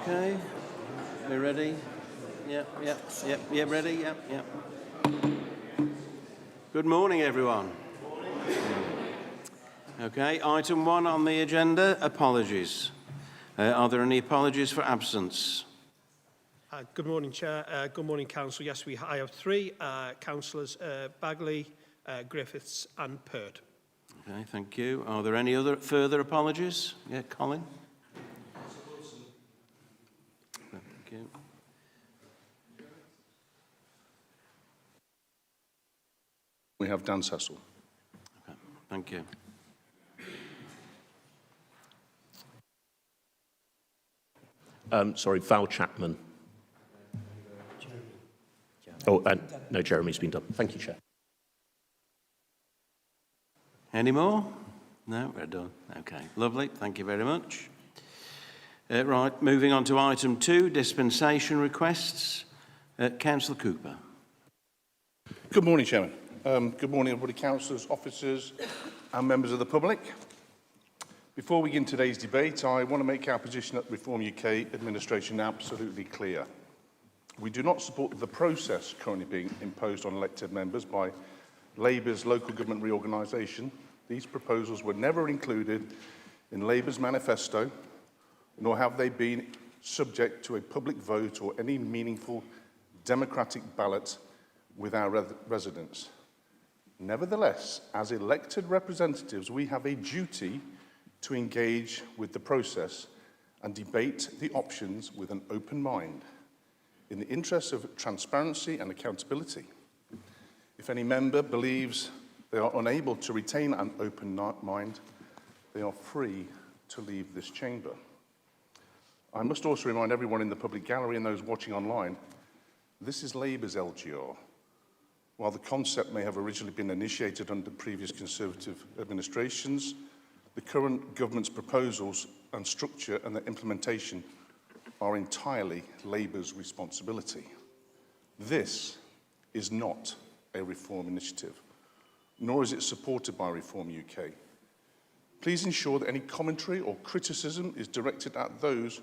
Okay, we ready? Yep, ready? Yep. Good morning, everyone. Okay, item 1 on the agenda, apologies. Are there any apologies for absence? Good morning, Chair. Good morning, Council. Yes, I have 3 councillors, Bagley, Griffiths and Pert. Okay, thank you. Are there any other further apologies? Yeah, Colin? Thank you. We have Dan Cecil. Okay, thank you. Sorry, Val Chapman. No, Jeremy's been done. Thank you, Chair. Any more? No, we're done. Okay, lovely. Thank you very much. Right, moving on to item 2, dispensation requests. Councillor Cooper. Good morning, Chairman. Good morning, everybody, councillors, officers and members of the public. Before we begin today's debate, I want to make our position at Reform UK administration absolutely clear. We do not support the process currently being imposed on elected members by Labour's local government reorganisation. These proposals were never included in Labour's manifesto, nor have they been subject to a public vote or any meaningful democratic ballot with our residents. Nevertheless, as elected representatives, we have a duty to engage with the process and debate the options with an open mind, in the interest of transparency and accountability. If any member believes they are unable to retain an open mind, they are free to leave this chamber. I must also remind everyone in the public gallery and those watching online, this is Labour's LGR. While the concept may have originally been initiated under previous Conservative administrations, the current government's proposals and structure and their implementation are entirely Labour's responsibility. This is not a reform initiative, nor is it supported by Reform UK. Please ensure that any commentary or criticism is directed at those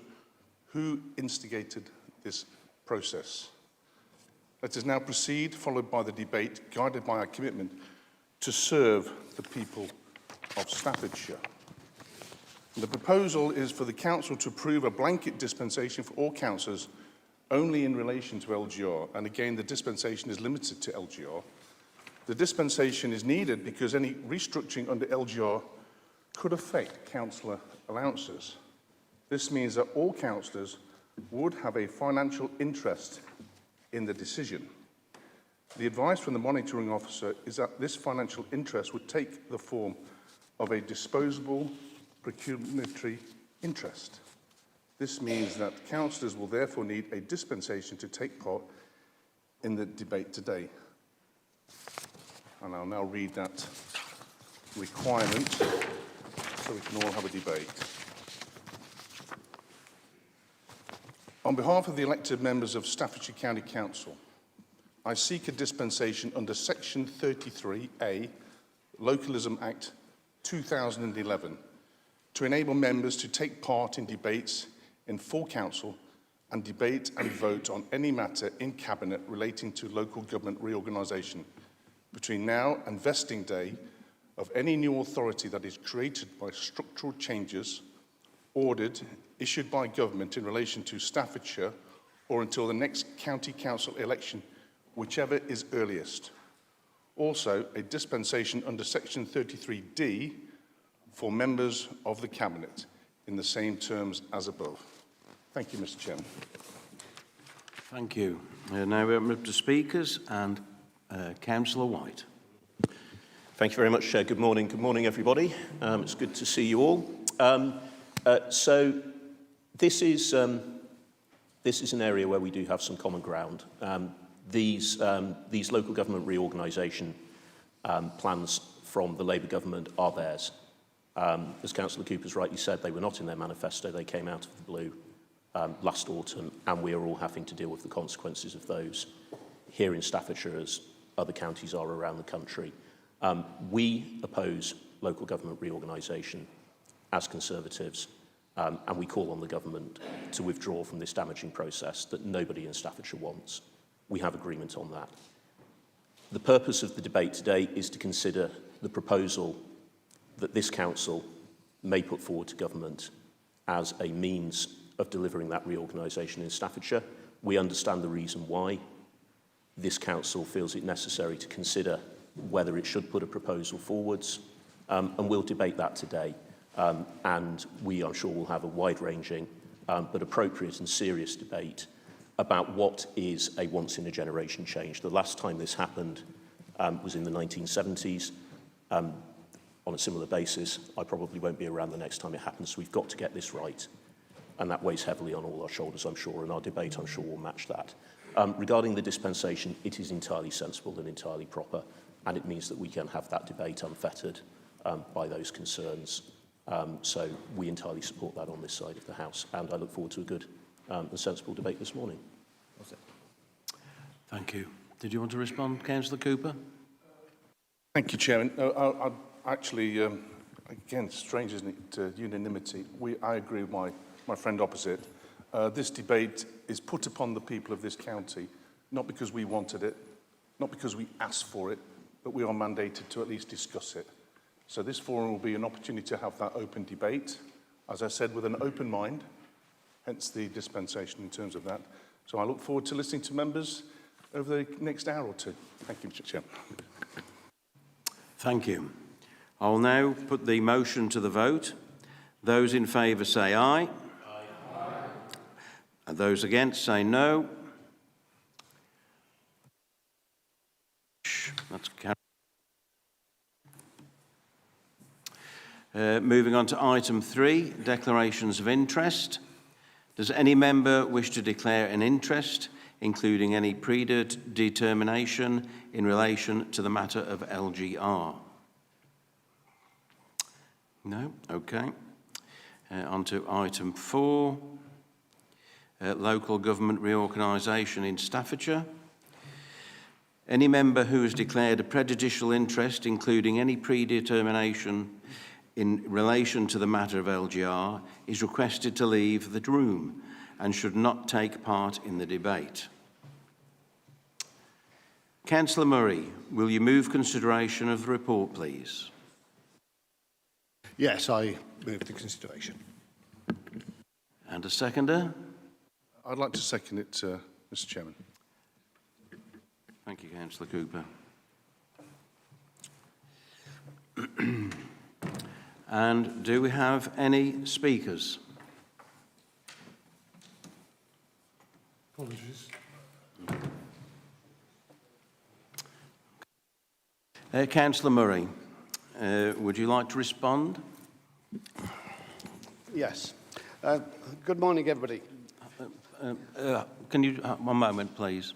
who instigated this process. Let us now proceed, followed by the debate, guided by our commitment to serve the people of Staffordshire. The proposal is for the Council to approve a blanket dispensation for all councillors only in relation to LGR, and again the dispensation is limited to LGR. The dispensation is needed because any restructuring under LGR could affect councillor allowances. This means that all councillors would have a financial interest in the decision. The advice from the monitoring officer is that this financial interest would take the form of a disposable pecuniary interest. This means that councillors will therefore need a dispensation to take part in the debate today. And I'll now read that requirement so we can all have a debate. On behalf of the elected members of Staffordshire County Council, I seek a dispensation under Section 33A, Localism Act 2011, to enable members to take part in debates in full council and debate and vote on any matter in Cabinet relating to local government reorganisation between now and vesting day of any new authority that is created by structural changes ordered issued by government in relation to Staffordshire or until the next county council election, whichever is earliest. Also, a dispensation under Section 33D for members of the Cabinet in the same terms as above. Thank you, Mr. Chairman. Thank you. Now we're up to speakers and Councillor White. Thank you very much, Chair. Good morning. Good morning, everybody. It's good to see you all. So this is an area where we do have some common ground. These local government reorganisation plans from the Labour government are theirs. As Councillor Cooper's rightly said, they were not in their manifesto. They came out of the blue last autumn, and we are all having to deal with the consequences of those here in Staffordshire as other counties are around the country. We oppose local government reorganisation as Conservatives, and we call on the government to withdraw from this damaging process that nobody in Staffordshire wants. We have agreement on that. The purpose of the debate today is to consider the proposal that this council may put forward to government as a means of delivering that reorganisation in Staffordshire. We understand the reason why this council feels it necessary to consider whether it should put a proposal forwards, and we'll debate that today. And we, I'm sure, will have a wide-ranging but appropriate and serious debate about what is a once-in-a-generation change. The last time this happened was in the 1970s. On a similar basis, I probably won't be around the next time it happens, so we've got to get this right. And that weighs heavily on all our shoulders, I'm sure, and our debate, I'm sure, will match that. Regarding the dispensation, it is entirely sensible and entirely proper, and it means that we can have that debate unfettered by those concerns. So we entirely support that on this side of the House, and I look forward to a good and sensible debate this morning. Thank you. Did you want to respond, Councillor Cooper? Thank you, Chairman. Actually, again, strange, isn't it, unanimity. I agree with my friend opposite. This debate is put upon the people of this county, not because we wanted it, not because we asked for it, but we are mandated to at least discuss it. So this forum will be an opportunity to have that open debate, as I said, with an open mind, hence the dispensation in terms of that. So I look forward to listening to members over the next hour or two. Thank you, Mr. Chairman. Thank you. I will now put the motion to the vote. Those in favour say aye. Aye. And those against say no. That's carried. Moving on to item 3, declarations of interest. Does any member wish to declare an interest, including any predetermination in relation to the matter of LGR? No? Okay. On to item 4, local government reorganisation in Staffordshire. Any member who has declared a prejudicial interest, including any predetermination in relation to the matter of LGR, is requested to leave the room and should not take part in the debate. Councillor Murray, will you move consideration of the report, please? Yes, I move to consideration. And a seconder? I'd like to second it, Mr. Chairman. Thank you, Councillor Cooper. And do we have any speakers? Apologies. Councillor Murray, would you like to respond? Yes. Good morning, everybody. Can you, one moment, please.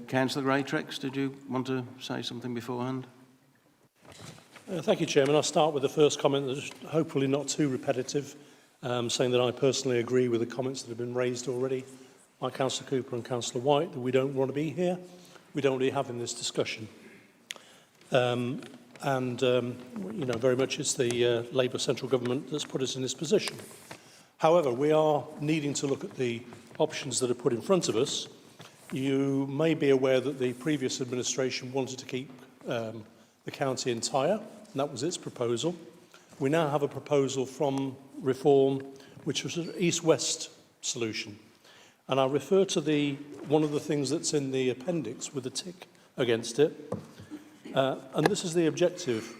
Councillor Greatrix, did you want to say something beforehand? Thank you, Chairman. I'll start with the first comment that's hopefully not too repetitive, saying that I personally agree with the comments that have been raised already by Councillor Cooper and Councillor White, that we don't want to be here. We don't really have in this discussion. You know, very much it's the Labour central government that's put us in this position. However, we are needing to look at the options that are put in front of us. You may be aware that the previous administration wanted to keep the county entire, and that was its proposal. We now have a proposal from Reform, which was an east-west solution. And I refer to one of the things that's in the appendix with a tick against it. And this is the objective.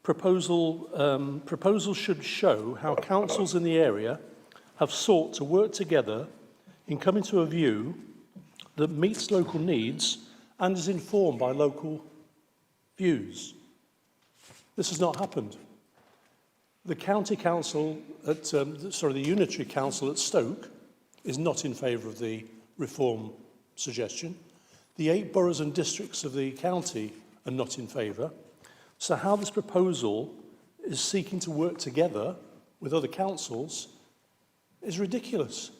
Proposal should show how councils in the area have sought to work together in coming to a view that meets local needs and is informed by local views. This has not happened. The county council the unitary council at Stoke is not in favour of the reform suggestion. The 8 boroughs and districts of the county are not in favour. So how this proposal is seeking to work together with other councils is ridiculous.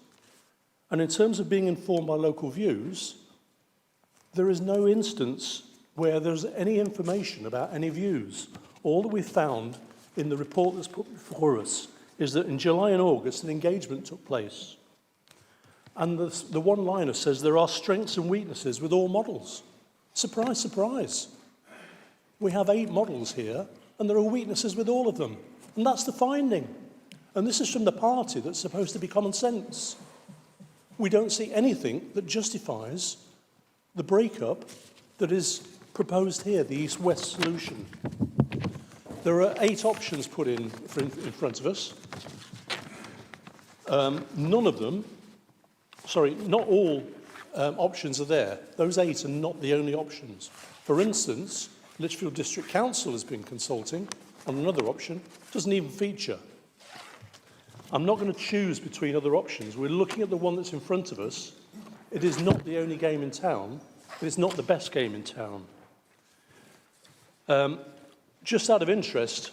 And in terms of being informed by local views, there is no instance where there's any information about any views. All that we found in the report that's put before us is that in July and August an engagement took place. And the one-liner says there are strengths and weaknesses with all models. Surprise, surprise. We have 8 models here and there are weaknesses with all of them. And that's the finding. And this is from the party that's supposed to be common sense. We don't see anything that justifies the breakup that is proposed here, the East-West solution. There are 8 options put in front of us. None of them, not all options are there. Those 8 are not the only options. For instance, Lichfield District Council has been consulting on another option, doesn't even feature. I'm not going to choose between other options. We're looking at the one that's in front of us. It is not the only game in town. It is not the best game in town. Just out of interest,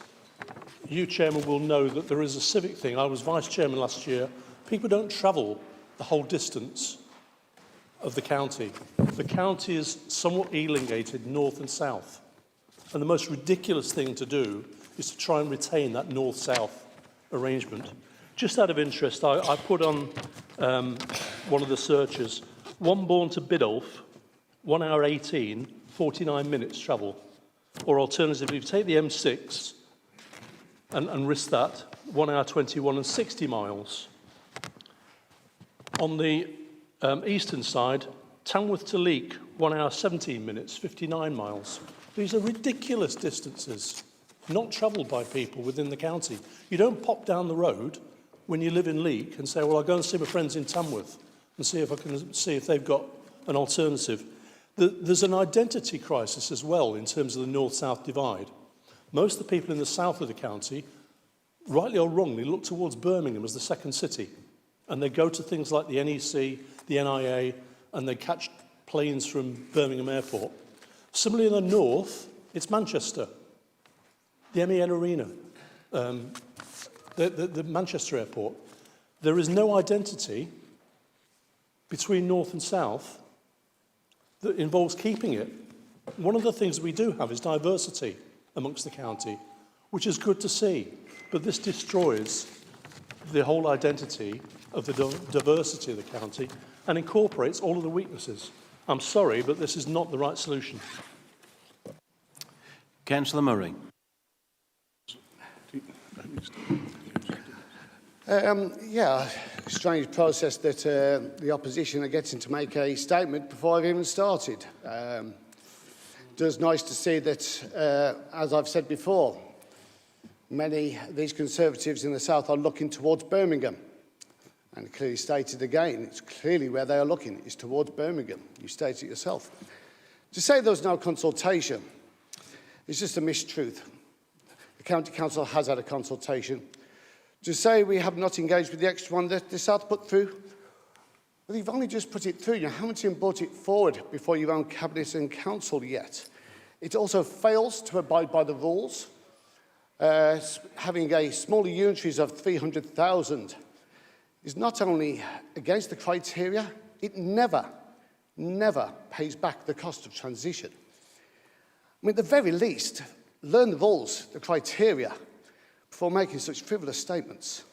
you, Chairman, will know that there is a civic thing. I was Vice Chairman last year. People don't travel the whole distance of the county. The county is somewhat elongated north and south. And the most ridiculous thing to do is to try and retain that north-south arrangement. Just out of interest, I put on one of the searches, Wombourne to Biddulph, 1 hour 18, 49 minutes travel. Or alternatively, if you take the M6 and risk that, 1 hour 21 and 60 miles. On the eastern side, Tamworth to Leek, 1 hour 17 minutes, 59 miles. These are ridiculous distances, not travelled by people within the county. You don't pop down the road when you live in Leek and say, well, I'll go and see my friends in Tamworth and see if they've got an alternative. There's an identity crisis as well in terms of the north-south divide. Most of the people in the south of the county, rightly or wrongly, look towards Birmingham as the second city. And they go to things like the NEC, the NIA, and they catch planes from Birmingham Airport. Similarly, in the north, it's Manchester, the MEN Arena, the Manchester Airport. There is no identity between north and south that involves keeping it. One of the things we do have is diversity amongst the county, which is good to see. But this destroys the whole identity of the diversity of the county and incorporates all of the weaknesses. I'm sorry, but this is not the right solution. Councillor Murray. Strange process that the opposition are getting to make a statement before I've even started. It's nice to see that, as I've said before, many of these Conservatives in the South are looking towards Birmingham. And clearly stated again, it's clearly where they are looking, is towards Birmingham. You stated it yourself. To say there was no consultation is just a mistruth. The County Council has had a consultation. To say we have not engaged with the extra one that the South put through, well, you've only just put it through. You haven't even brought it forward before your own Cabinet and Council yet. It also fails to abide by the rules. Having a smaller unitaries of 300,000 is not only against the criteria, it never pays back the cost of transition. I mean, at the very least, learn the rules, the criteria, before making such frivolous statements.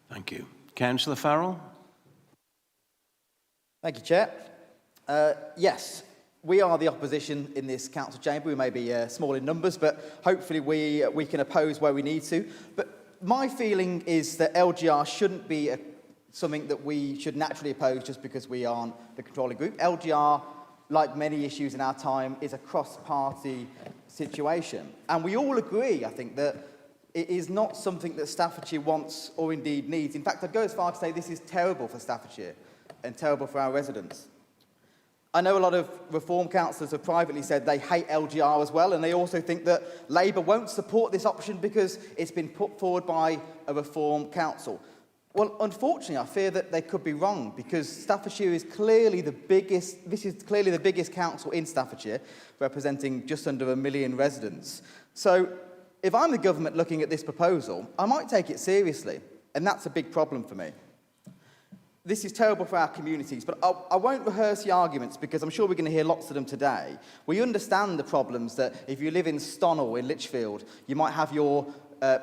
Thank you. Councillor Farrell. Thank you, Chair. Yes, we are the opposition in this council chamber. We may be small in numbers, but hopefully we can oppose where we need to. But my feeling is that LGR shouldn't be something that we should naturally oppose just because we aren't the controlling group. LGR, like many issues in our time, is a cross-party situation. And we all agree, I think, that it is not something that Staffordshire wants or indeed needs. In fact, I'd go as far to say this is terrible for Staffordshire and terrible for our residents. I know a lot of Reform councillors have privately said they hate LGR as well, and they also think that Labour won't support this option because it's been put forward by a Reform council. Well, unfortunately, I fear that they could be wrong, because Staffordshire is clearly the biggest, this is clearly the biggest council in Staffordshire, representing just under 1 million residents. So if I'm the government looking at this proposal, I might take it seriously, and that's a big problem for me. This is terrible for our communities, but I won't rehearse the arguments, because I'm sure we're going to hear lots of them today. We understand the problems that if you live in Stonell in Lichfield, you might have your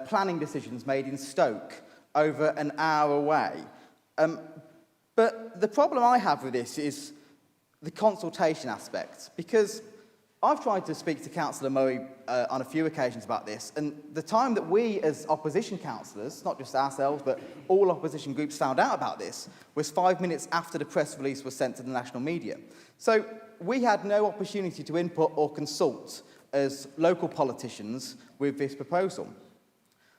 planning decisions made in Stoke, over an hour away. But the problem I have with this is the consultation aspect, because I've tried to speak to Councillor Murray on a few occasions about this, and the time that we as opposition councillors, not just ourselves, but all opposition groups found out about this, was 5 minutes after the press release was sent to the national media. So we had no opportunity to input or consult as local politicians with this proposal.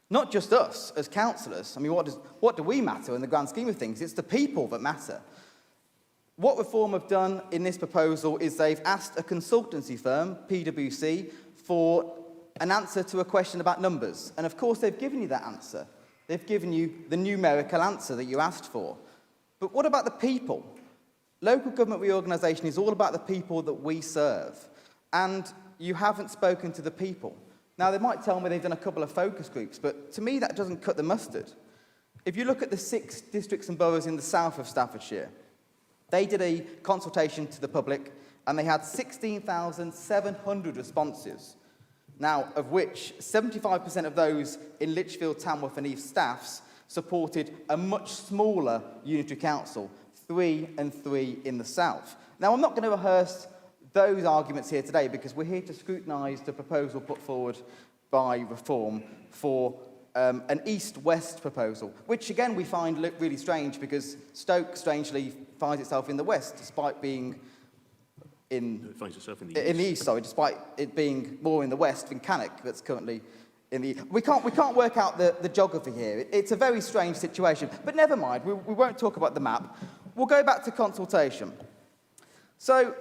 Not just us as councillors. I mean, what do we matter in the grand scheme of things? It's the people that matter. What Reform have done in this proposal is they've asked a consultancy firm, PwC, for an answer to a question about numbers. And of course, they've given you that answer. They've given you the numerical answer that you asked for. But what about the people? Local government reorganisation is all about the people that we serve. And you haven't spoken to the people. Now, they might tell me they've done a couple of focus groups, but to me, that doesn't cut the mustard. If you look at the 6 districts and boroughs in the south of Staffordshire, they did a consultation to the public, and they had 16,700 responses. Now, of which 75% of those in Lichfield, Tamworth and East Staffs supported a much smaller unitary council, 3 and 3 in the south. Now, I'm not going to rehearse those arguments here today, because we're here to scrutinise the proposal put forward by Reform for an east-west proposal, which again we find really strange, because Stoke strangely finds itself in the west, despite being in... It finds itself in the east, sorry, despite it being more in the west than Cannock, that's currently in the... We can't work out the geography here. It's a very strange situation, but never mind, we won't talk about the map. We'll go back to consultation. So,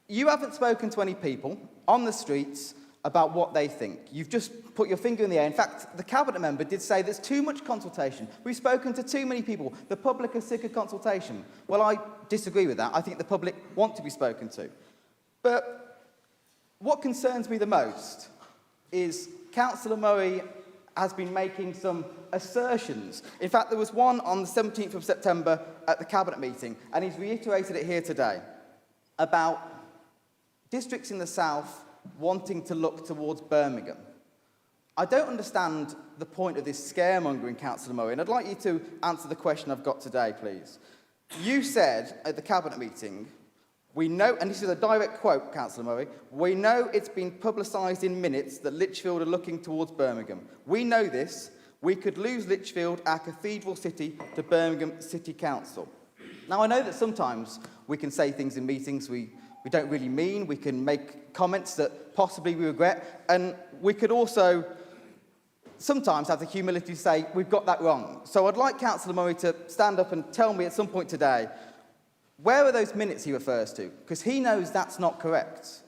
you haven't spoken to any people on the streets about what they think. You've just put your finger in the air. In fact, the Cabinet member did say there's too much consultation. We've spoken to too many people. The public are sick of consultation. Well, I disagree with that. I think the public want to be spoken to. But what concerns me the most is Councillor Murray has been making some assertions. In fact, there was one on the 17th of September at the Cabinet meeting, and he's reiterated it here today, about districts in the south wanting to look towards Birmingham. I don't understand the point of this scaremongering, Councillor Murray, and I'd like you to answer the question I've got today, please. You said at the Cabinet meeting, we know, and this is a direct quote, Councillor Murray, we know it's been publicised in minutes that Lichfield are looking towards Birmingham. We know this. We could lose Lichfield, our cathedral city, to Birmingham City Council. Now, I know that sometimes we can say things in meetings we don't really mean. We can make comments that possibly we regret. And we could also sometimes have the humility to say, we've got that wrong. So I'd like Councillor Murray to stand up and tell me at some point today, where are those minutes he refers to? Because he knows that's not correct.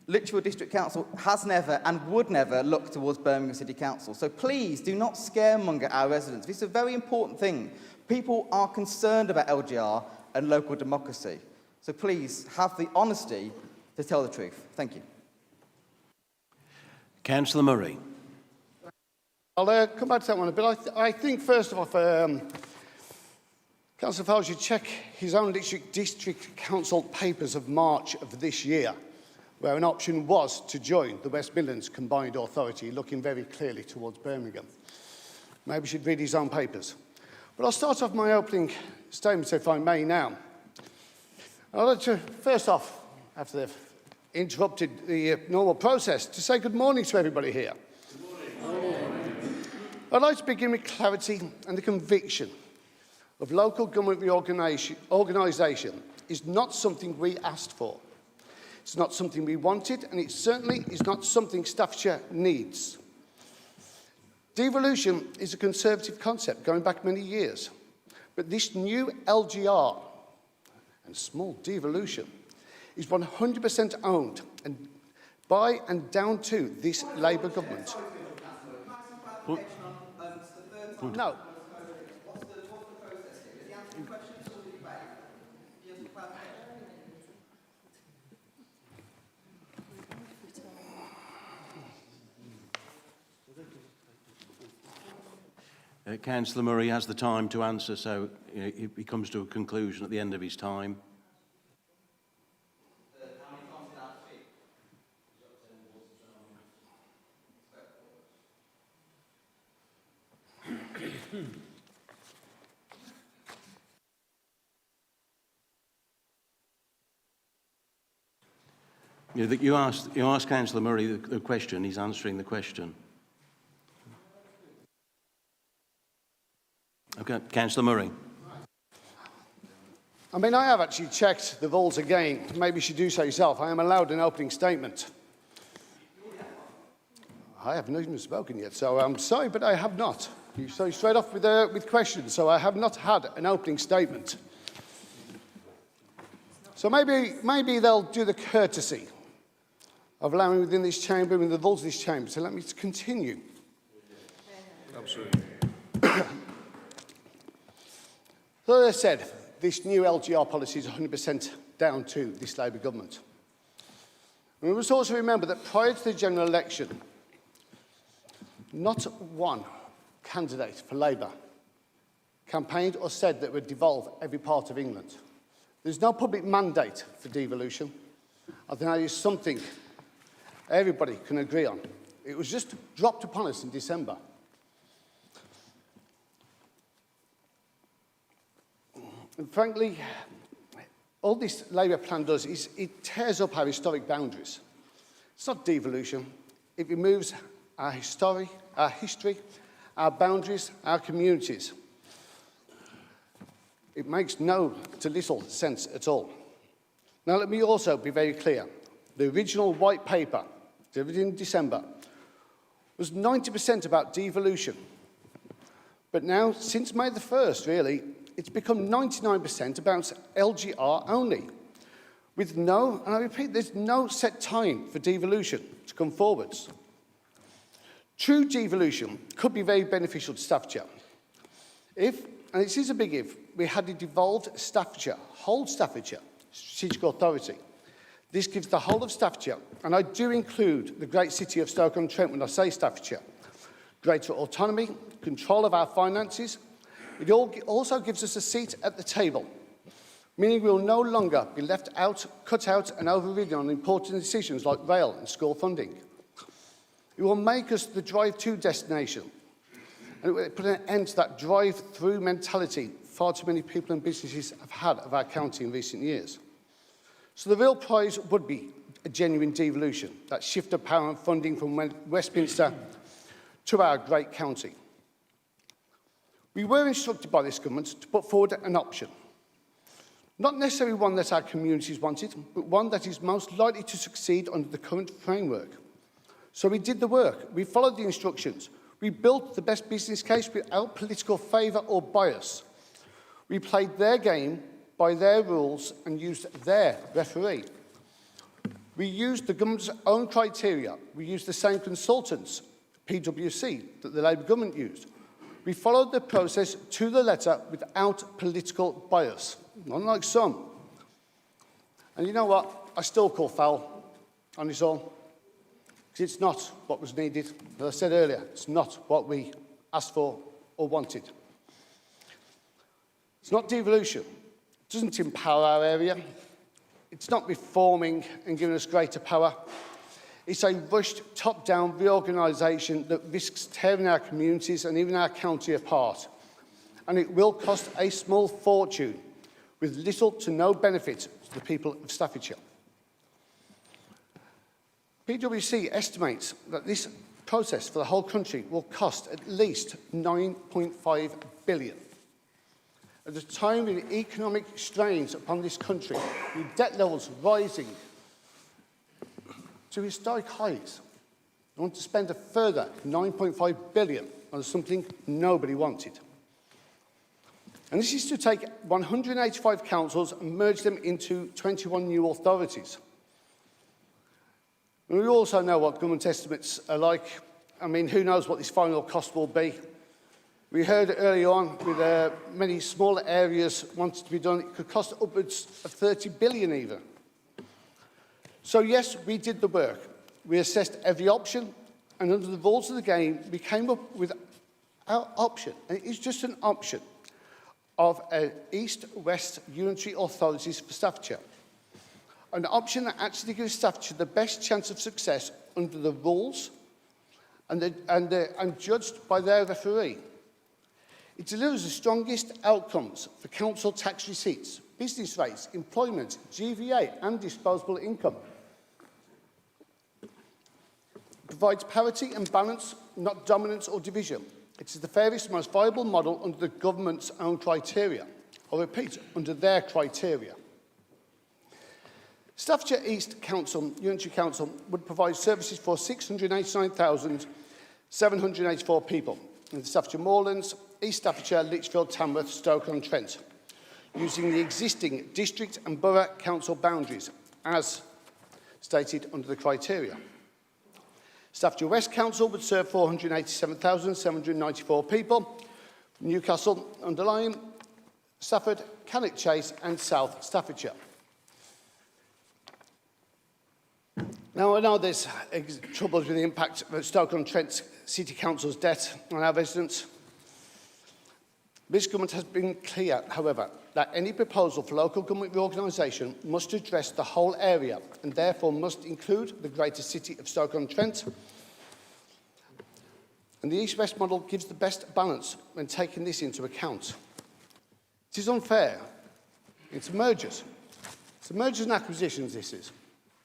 Lichfield District Council has never and would never look towards Birmingham City Council. So please do not scaremonger our residents. This is a very important thing. People are concerned about LGR and local democracy. So please have the honesty to tell the truth. Thank you. Councillor Murray. I'll come back to that one a bit. I think, first of all, Councillor Fowler should check his own district council papers of March of this year, where an option was to join the West Midlands Combined Authority, looking very clearly towards Birmingham. Maybe he should read his own papers. But I'll start off my opening statement, if I may now. I'd like to, first off, after they've interrupted the normal process, to say good morning to everybody here. Good morning. I'd like to begin with clarity and the conviction of local government reorganisation is not something we asked for. It's not something we wanted, and it certainly is not something Staffordshire needs. Devolution is a Conservative concept going back many years, but this new LGR and small devolution is 100% owned and by and down to this Labour government. No. Councillor Murray has the time to answer, so he comes to a conclusion at the end of his time. You asked Councillor Murray the question, he's answering the question. Okay, Councillor Murray. I mean, I have actually checked the rules again. Maybe you should do so yourself. I am allowed an opening statement. I haven't even spoken yet, so I'm sorry, but I have not. You started straight off with questions, so I have not had an opening statement. So maybe they'll do the courtesy of allowing within this chamber, within the rules of this chamber, to let me continue. Absolutely. So as I said, this new LGR policy is 100% down to this Labour government. And we must also remember that prior to the general election, not one candidate for Labour campaigned or said that it would devolve every part of England. There's no public mandate for devolution. I think that is something everybody can agree on. It was just dropped upon us in December. And frankly, all this Labour plan does is it tears up our historic boundaries. It's not devolution. It removes our history, our boundaries, our communities. It makes no to little sense at all. Now, let me also be very clear. The original white paper, delivered in December, was 90% about devolution. But now, since May the 1st, really, it's become 99% about LGR only, with no, and I repeat, there's no set time for devolution to come forwards. True devolution could be very beneficial to Staffordshire if, and this is a big if, we had a devolved Staffordshire, whole Staffordshire, strategic authority. This gives the whole of Staffordshire, and I do include the great city of Stoke-on-Trent when I say Staffordshire, greater autonomy, control of our finances. It also gives us a seat at the table, meaning we will no longer be left out, cut out and overridden on important decisions like rail and school funding. It will make us the drive-to destination, and it will put an end to that drive-through mentality far too many people and businesses have had of our county in recent years. So the real prize would be a genuine devolution, that shift of power and funding from Westminster to our great county. We were instructed by this government to put forward an option. Not necessarily one that our communities wanted, but one that is most likely to succeed under the current framework. So we did the work. We followed the instructions. We built the best business case without political favour or bias. We played their game by their rules and used their referee. We used the government's own criteria. We used the same consultants, PwC, that the Labour government used. We followed the process to the letter without political bias, unlike some. And you know what? I still call foul on this all, because it's not what was needed. As I said earlier, it's not what we asked for or wanted. It's not devolution. It doesn't empower our area. It's not reforming and giving us greater power. It's a rushed, top-down reorganisation that risks tearing our communities and even our county apart. And it will cost a small fortune with little to no benefit to the people of Staffordshire. PwC estimates that this process for the whole country will cost at least £9.5 billion. At a time with economic strains upon this country, with debt levels rising to historic heights, I want to spend a further £9.5 billion on something nobody wanted. And this is to take 185 councils and merge them into 21 new authorities. And we also know what government estimates are like. I mean, who knows what this final cost will be? We heard earlier on with many smaller areas wanted to be done, it could cost upwards of 30 billion even. So yes, we did the work. We assessed every option, and under the rules of the game, we came up with our option, and it is just an option, of East-West Unitary Authorities for Staffordshire. An option that actually gives Staffordshire the best chance of success under the rules and judged by their referee. It delivers the strongest outcomes for council tax receipts, business rates, employment, GVA and disposable income. It provides parity and balance, not dominance or division. It is the fairest, most viable model under the government's own criteria. I repeat, under their criteria. Staffordshire East Council, Unitary Council, would provide services for 689,784 people in the Staffordshire Moorlands, East Staffordshire, Lichfield, Tamworth, Stoke-on-Trent, using the existing district and borough council boundaries, as stated under the criteria. Staffordshire West Council would serve 487,794 people, Newcastle, Underlyne, Stafford, Cannock Chase and South Staffordshire. Now, I know there's troubles with the impact of Stoke-on-Trent City Council's debt on our residents. This government has been clear, however, that any proposal for local government reorganisation must address the whole area and therefore must include the greater city of Stoke-on-Trent. And the East-West model gives the best balance when taking this into account. It is unfair. It's mergers. It's mergers and acquisitions, this is.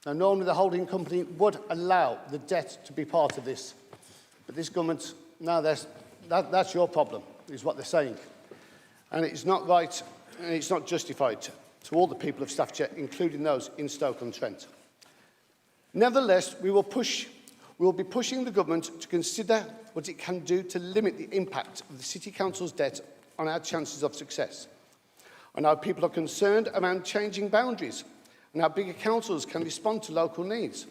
Now, normally the holding company would allow the debt to be part of this. But this government, no, that's your problem, is what they're saying. And it's not right, and it's not justified to all the people of Staffordshire, including those in Stoke-on-Trent. Nevertheless, we will be pushing the government to consider what it can do to limit the impact of the City Council's debt on our chances of success. And our people are concerned around changing boundaries and how bigger councils can respond to local needs.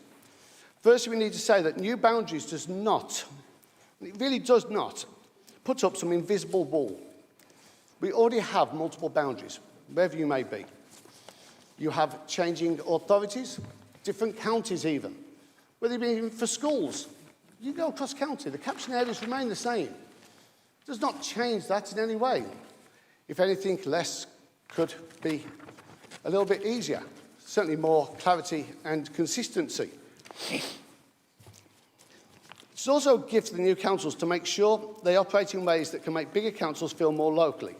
First, we need to say that new boundaries does not, it really does not, put up some invisible wall. We already have multiple boundaries, wherever you may be. You have changing authorities, different counties even. Whether it be for schools, you go across county, the caption areas remain the same. It does not change that in any way. If anything, less could be a little bit easier. Certainly more clarity and consistency. It's also a gift to the new councils to make sure they operate in ways that can make bigger councils feel more local.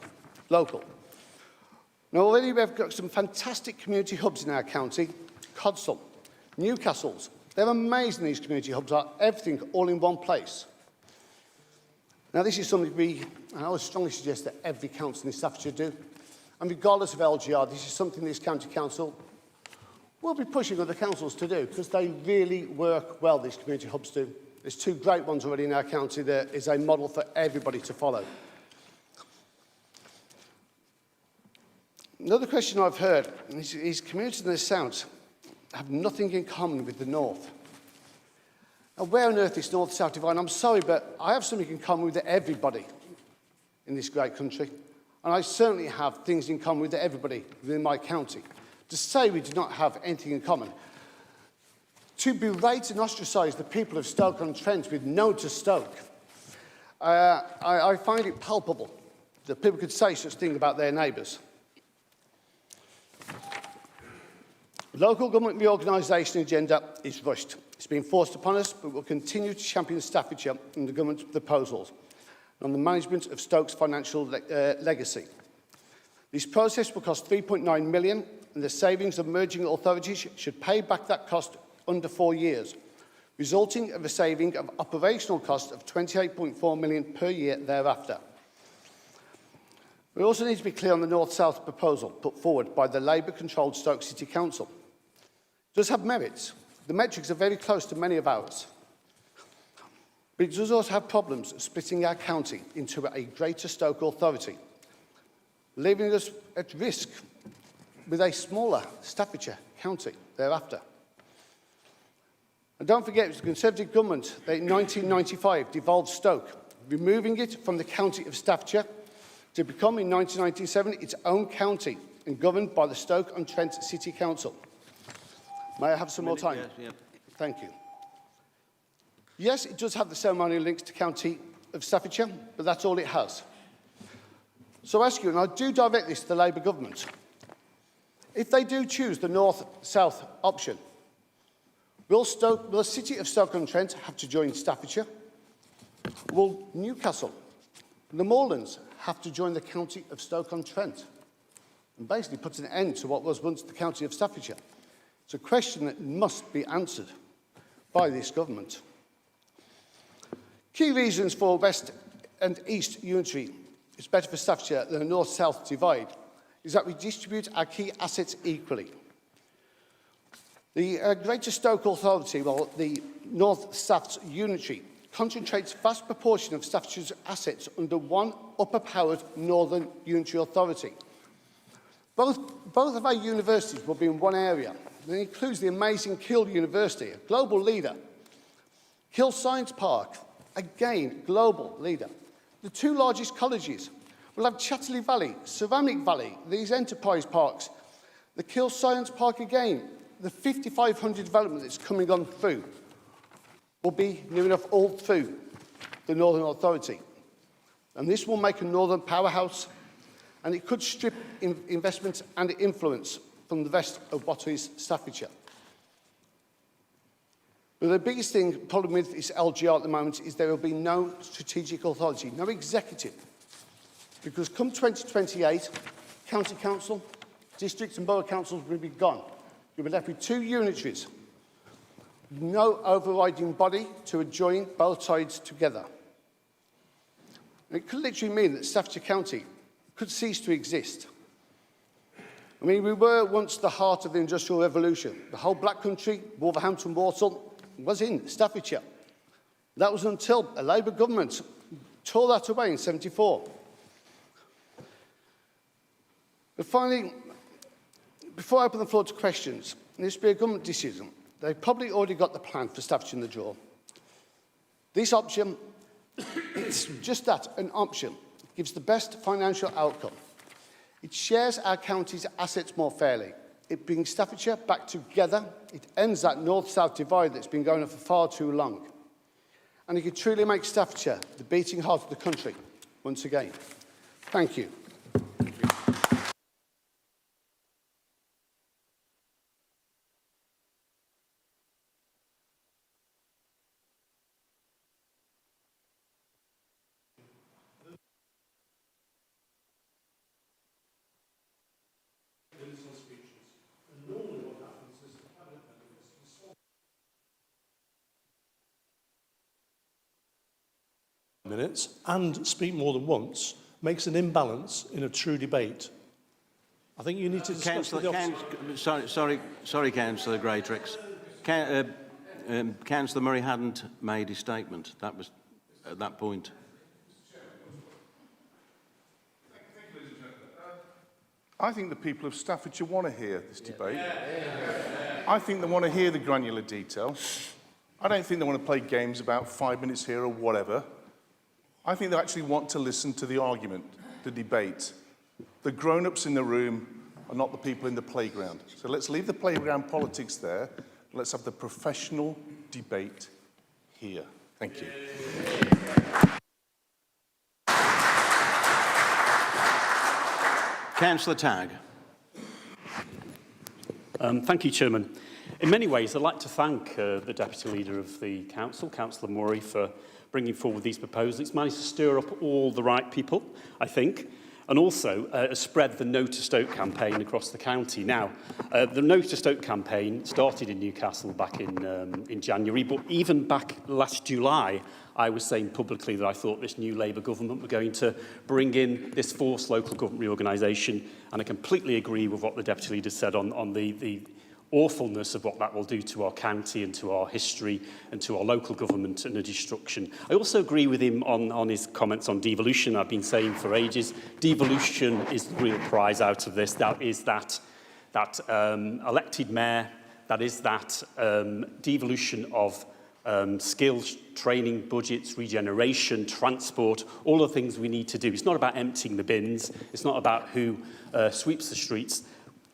Now, already we've got some fantastic community hubs in our county. Codsall, Newcastle's. They're amazing, these community hubs are everything all in one place. Now, this is something I would strongly suggest that every council in Staffordshire do. And regardless of LGR, this is something this county council will be pushing other councils to do because they really work well, these community hubs do. There's two great ones already in our county that is a model for everybody to follow. Another question I've heard is communities in the south have nothing in common with the north. Now, where on earth is north-south divide? I'm sorry, but I have something in common with everybody in this great country. And I certainly have things in common with everybody within my county. To say we do not have anything in common, to berate and ostracise the people of Stoke-on-Trent with no to Stoke, I find it palpable that people could say such thing about their neighbours. The local government reorganisation agenda is rushed. It's been forced upon us, but we'll continue to champion Staffordshire in the government's proposals on the management of Stoke's financial legacy. This process will cost £3.9 million, and the savings of merging authorities should pay back that cost under 4 years, resulting in a saving of operational cost of £28.4 million per year thereafter. We also need to be clear on the North-South proposal put forward by the Labour-controlled Stoke City Council. It does have merits. The metrics are very close to many of ours. But it does also have problems splitting our county into a greater Stoke authority, leaving us at risk with a smaller Staffordshire county thereafter. And don't forget, it was the Conservative government that in 1995 devolved Stoke removing it from the county of Staffordshire to become in 1997 its own county and governed by the Stoke-on-Trent City Council. May I have some more time? Yes, yep. Thank you. Yes, it does have the ceremonial links to county of Staffordshire, but that's all it has. So I ask you, and I do direct this to the Labour government, if they do choose the north-south option, will the city of Stoke-on-Trent have to join Staffordshire? Will Newcastle, the Moorlands, have to join the county of Stoke-on-Trent? And basically puts an end to what was once the county of Staffordshire. It's a question that must be answered by this government. Key reasons for West and East unitary is better for Staffordshire than a north-south divide is that we distribute our key assets equally. The Greater Stoke Authority, well, the North Staffs Unitary, concentrates a vast proportion of Staffordshire's assets under one upper-powered Northern Unitary Authority. Both of our universities will be in one area. It includes the amazing Kiel University, a global leader. Kiel Science Park, again, global leader. The two largest colleges will have Chatterley Valley, Ceramic Valley, these enterprise parks. The Kiel Science Park again, the 5,500 development that's coming on through will be near enough all through the Northern Authority. And this will make a Northern powerhouse, and it could strip investment and influence from the rest of what is Staffordshire. But the biggest problem with this LGR at the moment is there will be no strategic authority, no executive. Because come 2028, county council, districts and borough councils will be gone. You'll be left with two unitaries. No overriding body to join both sides together. And it could literally mean that Staffordshire County could cease to exist. I mean, we were once the heart of the Industrial Revolution. The whole Black Country, Wolverhampton, Walsall, was in Staffordshire. That was until a Labour government tore that away in '74. But finally, before I open the floor to questions, this will be a government decision. They've probably already got the plan for Staffordshire in the drawer. This option, it's just that, an option. It gives the best financial outcome. It shares our county's assets more fairly. It brings Staffordshire back together. It ends that north-south divide that's been going on for far too long. And it could truly make Staffordshire the beating heart of the country once again. Thank you. Minutes and speak more than once makes an imbalance in a true debate. I think you need to discuss with the Sorry, Councillor Greatrix. Councillor Murray hadn't made his statement. That was at that point. I think the people of Staffordshire want to hear this debate. I think they want to hear the granular detail. I don't think they want to play games about 5 minutes here or whatever. I think they actually want to listen to the argument, the debate. The grown-ups in the room are not the people in the playground. So let's leave the playground politics there. Let's have the professional debate here. Thank you. Councillor Tagg. Thank you, Chairman. In many ways, I'd like to thank the Deputy Leader of the Council, Councillor Murray, for bringing forward these proposals. It's managed to stir up all the right people, I think, and also spread the No to Stoke campaign across the county. Now, the No to Stoke campaign started in Newcastle back in January, but even back last July, I was saying publicly that I thought this new Labour government were going to bring in this forced local government reorganisation, and I completely agree with what the Deputy Leader said on the awfulness of what that will do to our county and to our history and to our local government and the destruction. I also agree with him on his comments on devolution. I've been saying for ages, devolution is the real prize out of this. That is that elected mayor, that is that devolution of skills, training, budgets, regeneration, transport, all the things we need to do. It's not about emptying the bins. It's not about who sweeps the streets.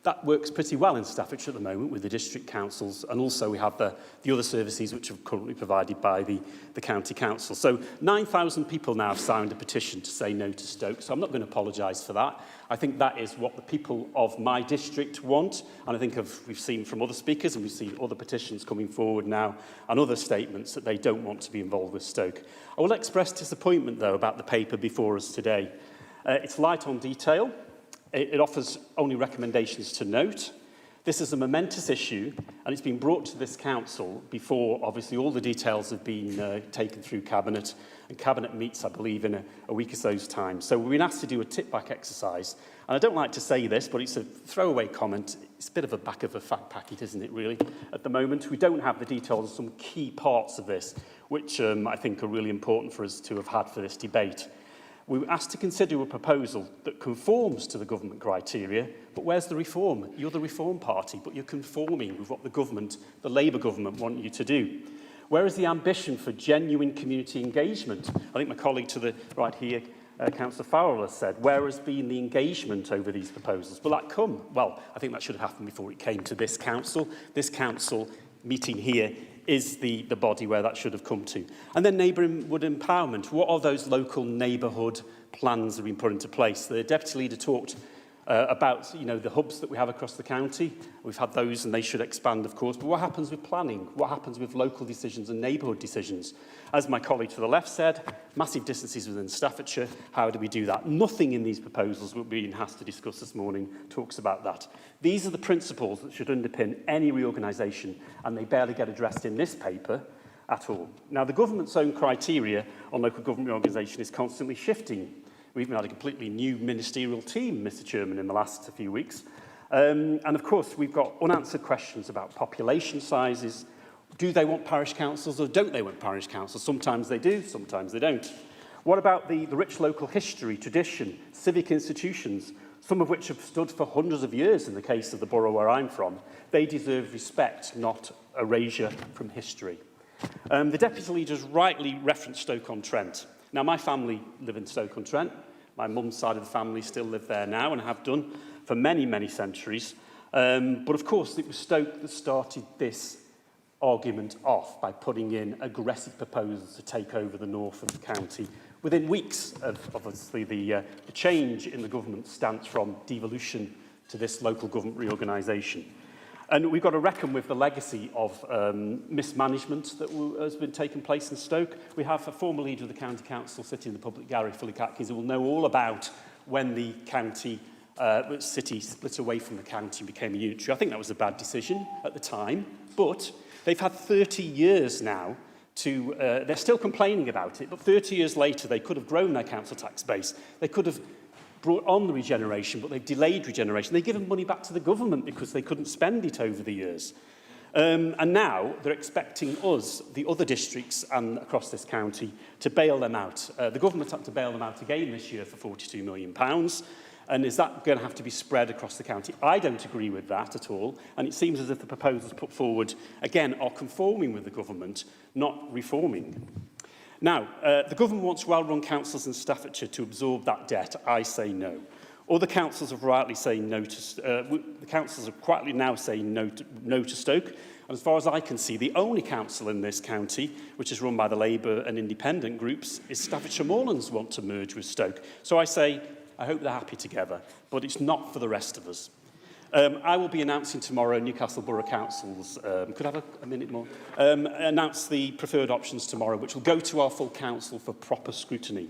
That works pretty well in Staffordshire at the moment with the district councils, and also we have the other services which are currently provided by the county council. So 9,000 people now have signed a petition to say no to Stoke, so I'm not going to apologise for that. I think that is what the people of my district want, and I think we've seen from other speakers, and we've seen other petitions coming forward now, and other statements that they don't want to be involved with Stoke. I will express disappointment, though, about the paper before us today. It's light on detail. It offers only recommendations to note. This is a momentous issue, and it's been brought to this council before, obviously, all the details have been taken through Cabinet, and Cabinet meets, I believe, in a week or so's time. So we've been asked to do a tip-back exercise, and I don't like to say this, but it's a throwaway comment. It's a bit of a back of a fat packet, isn't it, really, at the moment? We don't have the details of some key parts of this, which I think are really important for us to have had for this debate. We were asked to consider a proposal that conforms to the government criteria, but where's the reform? You're the Reform Party, but you're conforming with what the government, the Labour government, want you to do. Where is the ambition for genuine community engagement? I think my colleague to the right here, Councillor Farrell, has said, where has been the engagement over these proposals? Will that come? Well, I think that should have happened before it came to this council. This council meeting here is the body where that should have come to. And then neighbourhood empowerment. What are those local neighbourhood plans that have been put into place? The Deputy Leader talked about the hubs that we have across the county. We've had those and they should expand, of course. But what happens with planning? What happens with local decisions and neighbourhood decisions? As my colleague to the left said, massive distances within Staffordshire. How do we do that? Nothing in these proposals we've been asked to discuss this morning talks about that. These are the principles that should underpin any reorganisation, and they barely get addressed in this paper at all. Now, the government's own criteria on local government reorganisation is constantly shifting. We've even had a completely new ministerial team, Mr Chairman, in the last few weeks. And of course, we've got unanswered questions about population sizes. Do they want parish councils or don't they want parish councils? Sometimes they do, sometimes they don't. What about the rich local history, tradition, civic institutions, some of which have stood for hundreds of years in the case of the borough where I'm from? They deserve respect, not erasure from history. The Deputy Leader has rightly referenced Stoke-on-Trent. Now, my family live in Stoke-on-Trent. My mum's side of the family still live there now and have done for many, many centuries. But of course, it was Stoke that started this argument off by putting in aggressive proposals to take over the north of the county within weeks of obviously the change in the government's stance from devolution to this local government reorganisation. And we've got to reckon with the legacy of mismanagement that has been taking place in Stoke. We have a former leader of the county council sitting in the public gallery, Philip Atkins, who will know all about when the county city split away from the county and became a unitary. I think that was a bad decision at the time, but they've had 30 years now to, they're still complaining about it, but 30 years later they could have grown their council tax base. They could have brought on the regeneration, but they've delayed regeneration. They've given money back to the government because they couldn't spend it over the years. And now they're expecting us, the other districts and across this county, to bail them out. The government had to bail them out again this year for £42 million. And is that going to have to be spread across the county? I don't agree with that at all. And it seems as if the proposals put forward, again, are conforming with the government, not reforming. Now, the government wants well-run councils in Staffordshire to absorb that debt. I say no. Other councils have rightly saying no to... the councils are quietly now saying no to Stoke. And as far as I can see, the only council in this county, which is run by the Labour and independent groups, is Staffordshire Moorlands want to merge with Stoke. So I say, I hope they're happy together, but it's not for the rest of us. I will be announcing tomorrow Newcastle Borough Council's, could I have a minute more? Announce the preferred options tomorrow, which will go to our full council for proper scrutiny.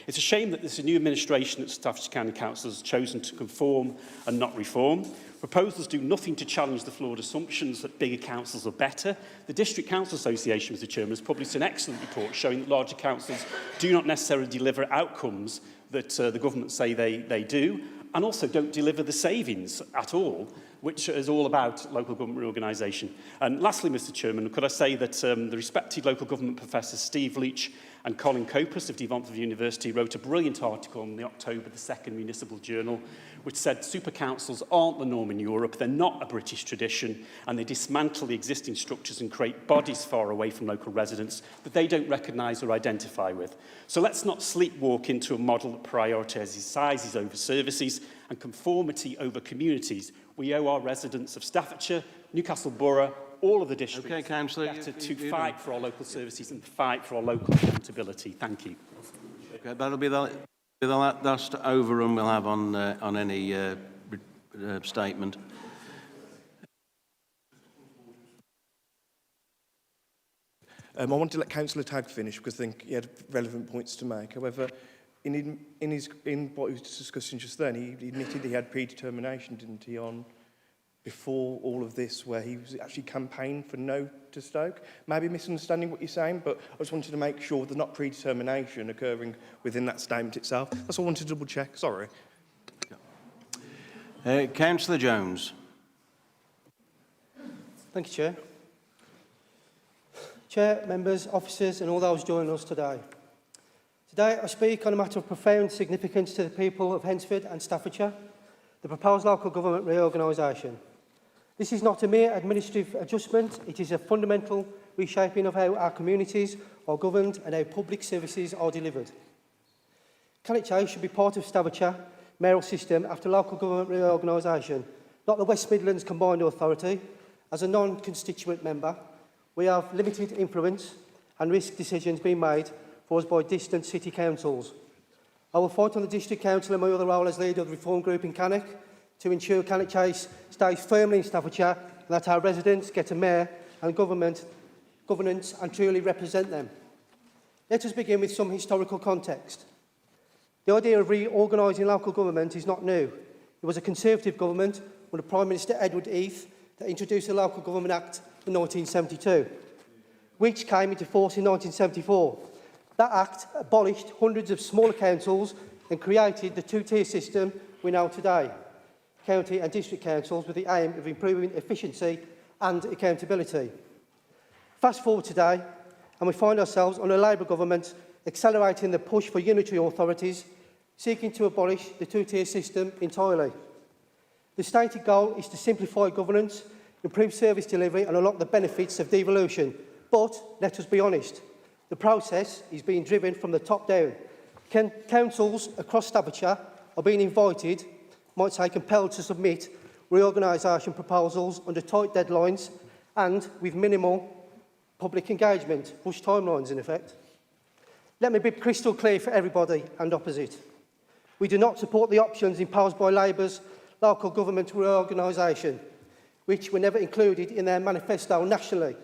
It's a shame that this new administration at Staffordshire County Council has chosen to conform and not reform. Proposals do nothing to challenge the flawed assumptions that bigger councils are better. The District Council Association, Mr Chairman, has published an excellent report showing that larger councils do not necessarily deliver outcomes that the government say they do, and also don't deliver the savings at all, which is all about local government reorganisation. And lastly, Mr Chairman, could I say that the respected local government professor Steve Leach And Colin Copus of Devonford University wrote a brilliant article in the October the 2nd Municipal Journal, which said super councils aren't the norm in Europe, they're not a British tradition, and they dismantle the existing structures and create bodies far away from local residents that they don't recognise or identify with. So let's not sleepwalk into a model that prioritises sizes over services and conformity over communities. We owe our residents of Staffordshire, Newcastle Borough, all of the districts, Okay, Councillor, better to fight for our local services and fight for our local accountability. Thank you. Okay, that'll be the last overrun we'll have on any statement. I wanted to let Councillor Tagg finish because I think he had relevant points to make. However, in what he was discussing just then, he admitted he had predetermination, didn't he, on before all of this, where he was actually campaigned for no to Stoke. Maybe misunderstanding what you're saying, but I just wanted to make sure there's not predetermination occurring within that statement itself. That's all I wanted to double check. Sorry. Councillor Jones. Thank you, Chair. Chair, members, officers and all those joining us today. Today I speak on a matter of profound significance to the people of Hensford and Staffordshire, the proposed local government reorganisation. This is not a mere administrative adjustment, it is a fundamental reshaping of how our communities are governed and how public services are delivered. Cannock Chase should be part of Staffordshire mayoral system after local government reorganisation, not the West Midlands Combined Authority. As a non-constituent member, we have limited influence and risk decisions being made for us by distant city councils. I will fight on the District Council and my other role as leader of the Reform Group in Cannock to ensure Cannock Chase stays firmly in Staffordshire and that our residents get a mayor and governance and truly represent them. Let us begin with some historical context. The idea of reorganising local government is not new. It was a Conservative government under Prime Minister Edward Heath that introduced the Local Government Act in 1972, which came into force in 1974. That Act abolished hundreds of smaller councils and created the two-tier system we know today, county and district councils, with the aim of improving efficiency and accountability. Fast forward today, and we find ourselves on a Labour government accelerating the push for unitary authorities, seeking to abolish the two-tier system entirely. The stated goal is to simplify governance, improve service delivery and unlock the benefits of devolution. But, let us be honest, the process is being driven from the top down. Councils across Staffordshire are being invited, might say compelled to submit reorganisation proposals under tight deadlines and with minimal public engagement, push timelines in effect. Let me be crystal clear for everybody and opposite. We do not support the options imposed by Labour's local government reorganisation, which were never included in their manifesto nationally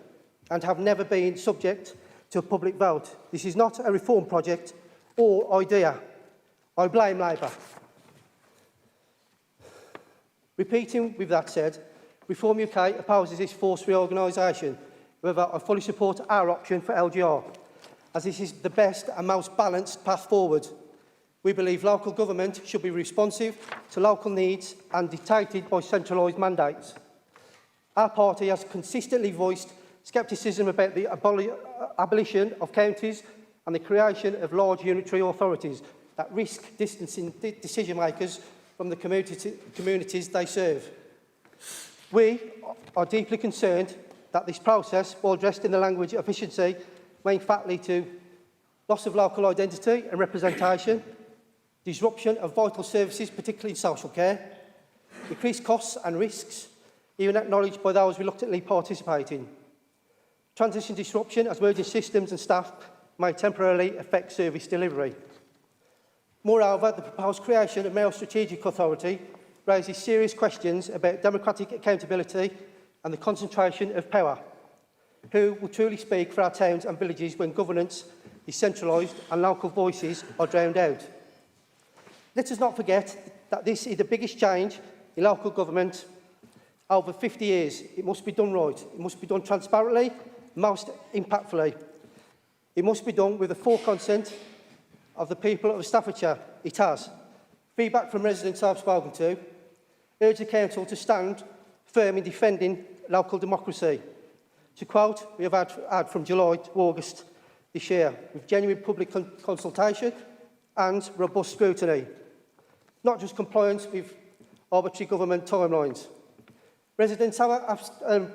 and have never been subject to a public vote. This is not a reform project or idea. I blame Labour. Repeating with that said, Reform UK opposes this forced reorganisation. However, I fully support our option for LGR, as this is the best and most balanced path forward. We believe local government should be responsive to local needs and dictated by centralised mandates. Our party has consistently voiced scepticism about the abolition of counties and the creation of large unitary authorities that risk distancing decision makers from the communities they serve. We are deeply concerned that this process, while dressed in the language of efficiency, may in fact lead to loss of local identity and representation, disruption of vital services, particularly in social care, increased costs and risks, even acknowledged by those reluctantly participating. Transition disruption as merging systems and staff may temporarily affect service delivery. Moreover, the proposed creation of Mayoral Strategic Authority raises serious questions about democratic accountability and the concentration of power. Who will truly speak for our towns and villages when governance is centralised and local voices are drowned out? Let us not forget that this is the biggest change in local government over 50 years. It must be done right. It must be done transparently, most impactfully. It must be done with the full consent of the people of Staffordshire. It has. Feedback from residents I've spoken to urge the council to stand firm in defending local democracy. To quote, we have had from July to August this year with genuine public consultation and robust scrutiny, not just compliance with arbitrary government timelines. Residents have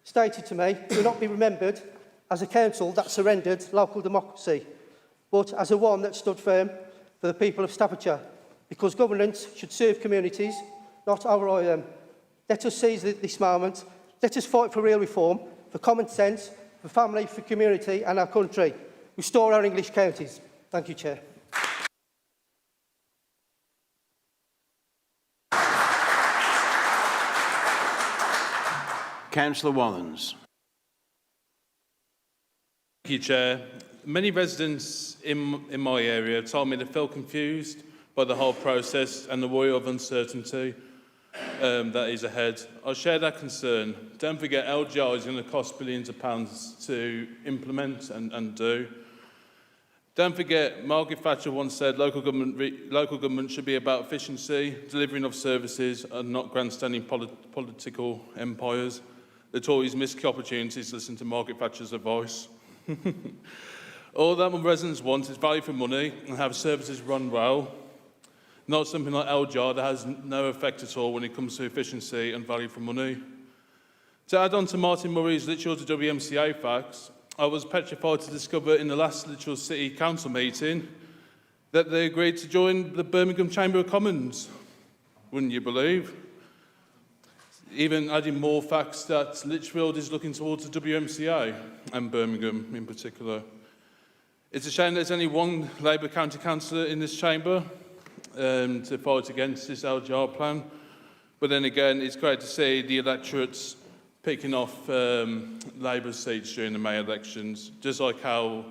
stated to me we will not be remembered as a council that surrendered local democracy, but as a one that stood firm for the people of Staffordshire, because governance should serve communities, not override them. Let us seize this moment. Let us fight for real reform, for common sense, for family, for community and our country. Restore our English counties. Thank you, Chair. Councillor Wallens. Thank you, Chair. Many residents in my area have told me they feel confused by the whole process and the worry of uncertainty that is ahead. I share that concern. Don't forget, LGR is going to cost billions of pounds to implement and do. Don't forget, Margaret Thatcher once said local government should be about efficiency, delivering of services, and not grandstanding political empires. The Tories missed the opportunities to listen to Margaret Thatcher's advice. All that residents want is value for money and have services run well, not something like LGR that has no effect at all when it comes to efficiency and value for money. To add on to Martin Murray's Lichfield to WMCA facts, I was petrified to discover in the last Lichfield City Council meeting that they agreed to join the Birmingham Chamber of Commons. Wouldn't you believe? Even adding more facts that Lichfield is looking towards the WMCA and Birmingham in particular. It's a shame there's only one Labour County Councillor in this chamber to fight against this LGR plan. But then again, it's great to see the electorates picking off Labour seats during the May elections, just like how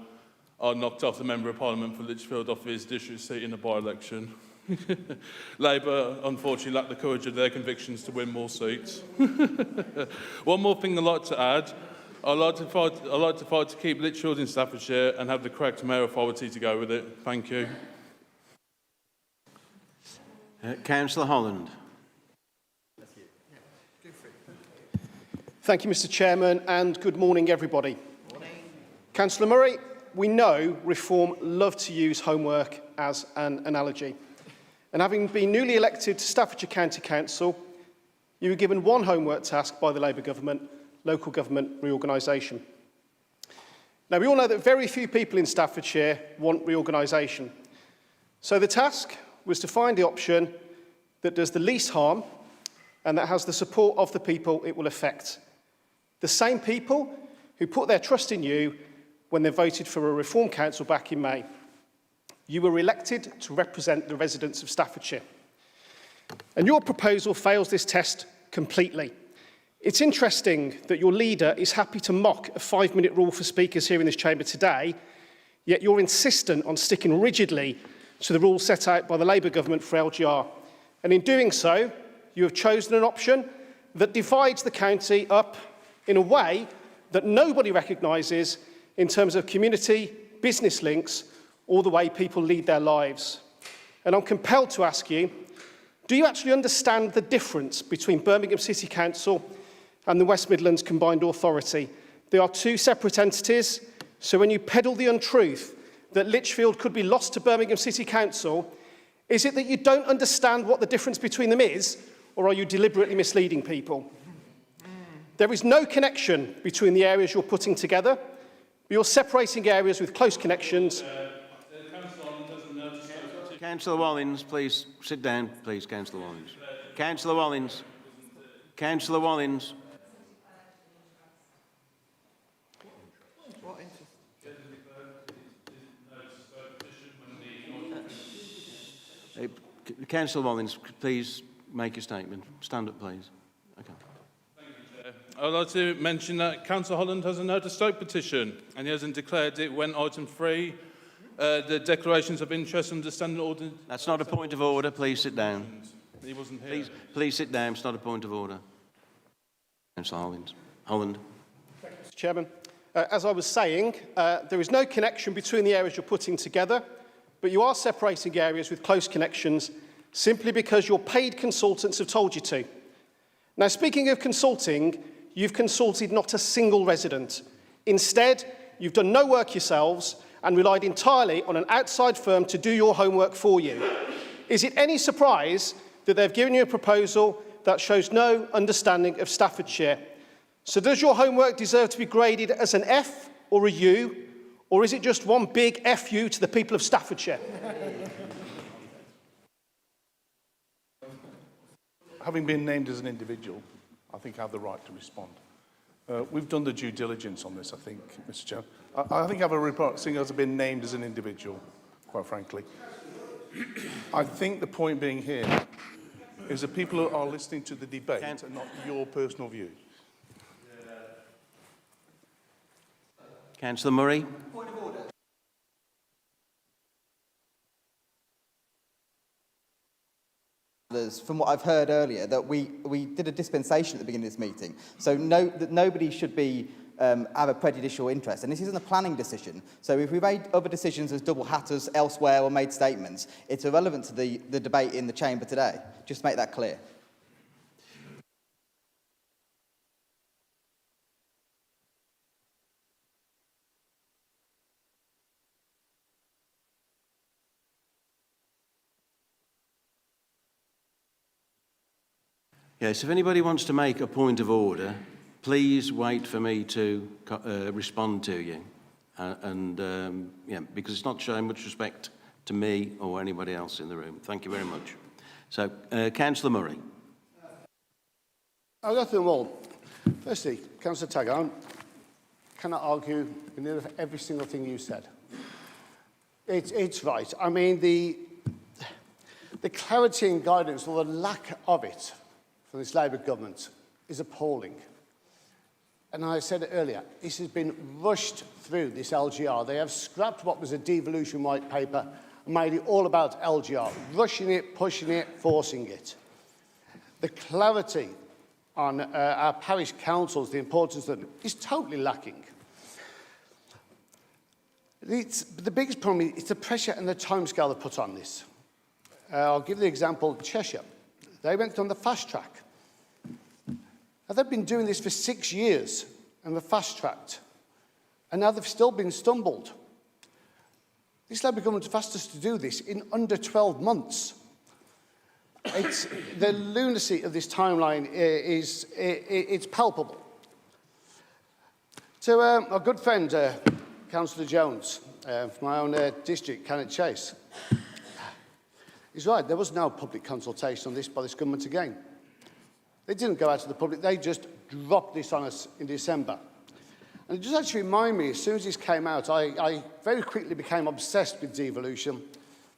I knocked off the Member of Parliament for Lichfield off his district seat in the by-election. Labour, unfortunately, lacked the courage of their convictions to win more seats. One more thing I'd like to add. I'd like to fight to keep Lichfield in Staffordshire and have the correct mayor authority to go with it. Thank you. Councillor Holland. Thank you, Mr. Chairman, and good morning, everybody. Morning. Councillor Murray, we know Reform love to use homework as an analogy. And having been newly elected to Staffordshire County Council, you were given one homework task by the Labour government, local government reorganisation. Now, we all know that very few people in Staffordshire want reorganisation. So the task was to find the option that does the least harm and that has the support of the people it will affect. The same people who put their trust in you when they voted for a Reform Council back in May. You were elected to represent the residents of Staffordshire. And your proposal fails this test completely. It's interesting that your leader is happy to mock a 5-minute rule for speakers here in this chamber today, yet you're insistent on sticking rigidly to the rules set out by the Labour government for LGR. And in doing so, you have chosen an option that divides the county up in a way that nobody recognises in terms of community, business links, or the way people lead their lives. And I'm compelled to ask you, do you actually understand the difference between Birmingham City Council and the West Midlands Combined Authority? They are two separate entities, so when you peddle the untruth that Lichfield could be lost to Birmingham City Council, is it that you don't understand what the difference between them is, or are you deliberately misleading people? There is no connection between the areas you're putting together, but you're separating areas with close connections. Councillor Wallens, please sit down, please, Councillor Wallens. Councillor Wallens. Councillor Wallens. Councillor Wallens, please make a statement. Stand up, please. Okay. Thank you, Chair. I'd like to mention that Councillor Holland has a no to stoke petition, and he hasn't declared it when item 3, the declarations of interest and understanding order. That's not a point of order. Please sit down. He wasn't here. Please sit down. It's not a point of order. Councillor Holland. Thank you, Mr. Chairman. As I was saying, there is no connection between the areas you're putting together, but you are separating areas with close connections simply because your paid consultants have told you to. Now, speaking of consulting, you've consulted not a single resident. Instead, you've done no work yourselves and relied entirely on an outside firm to do your homework for you. Is it any surprise that they've given you a proposal that shows no understanding of Staffordshire? So does your homework deserve to be graded as an F or a U, or is it just one big FU to the people of Staffordshire? Having been named as an individual, I think I have the right to respond. We've done the due diligence on this, I think, Mr. Chair. I think I have a report, seeing as I've been named as an individual, quite frankly. I think the point being here is that people are listening to the debate and not your personal view. Councillor Murray. From what I've heard earlier, that we did a dispensation at the beginning of this meeting, so that nobody should be have a prejudicial interest, and this isn't a planning decision. So if we made other decisions as double hatters elsewhere or made statements, it's irrelevant to the debate in the chamber today. Just to make that clear. Yes, if anybody wants to make a point of order, please wait for me to respond to you. Yeah, because it's not showing much respect to me or anybody else in the room. Thank you very much. So, Councillor Murray. I'll go through them all. Firstly, Councillor Tagg, I cannot argue with every single thing you said. It's right. I mean, the clarity and guidance, or the lack of it, from this Labour government is appalling. And I said it earlier, this has been rushed through, this LGR. They have scrapped what was a devolution white paper and made it all about LGR, rushing it, pushing it, forcing it. The clarity on our parish councils, the importance of them, is totally lacking. The biggest problem is the pressure and the timescale they put on this. I'll give the example of Cheshire. They went on the fast track. Now, they've been doing this for 6 years and were fast-tracked. And now they've still been stumbled. This Labour government have asked us to do this in under 12 months. It's, the lunacy of this timeline it's palpable. So our good friend, Councillor Jones, from my own district, Cannock Chase, he's right, there was no public consultation on this by this government again. They didn't go out to the public, they just dropped this on us in December. And it just actually reminded me, as soon as this came out, I very quickly became obsessed with devolution.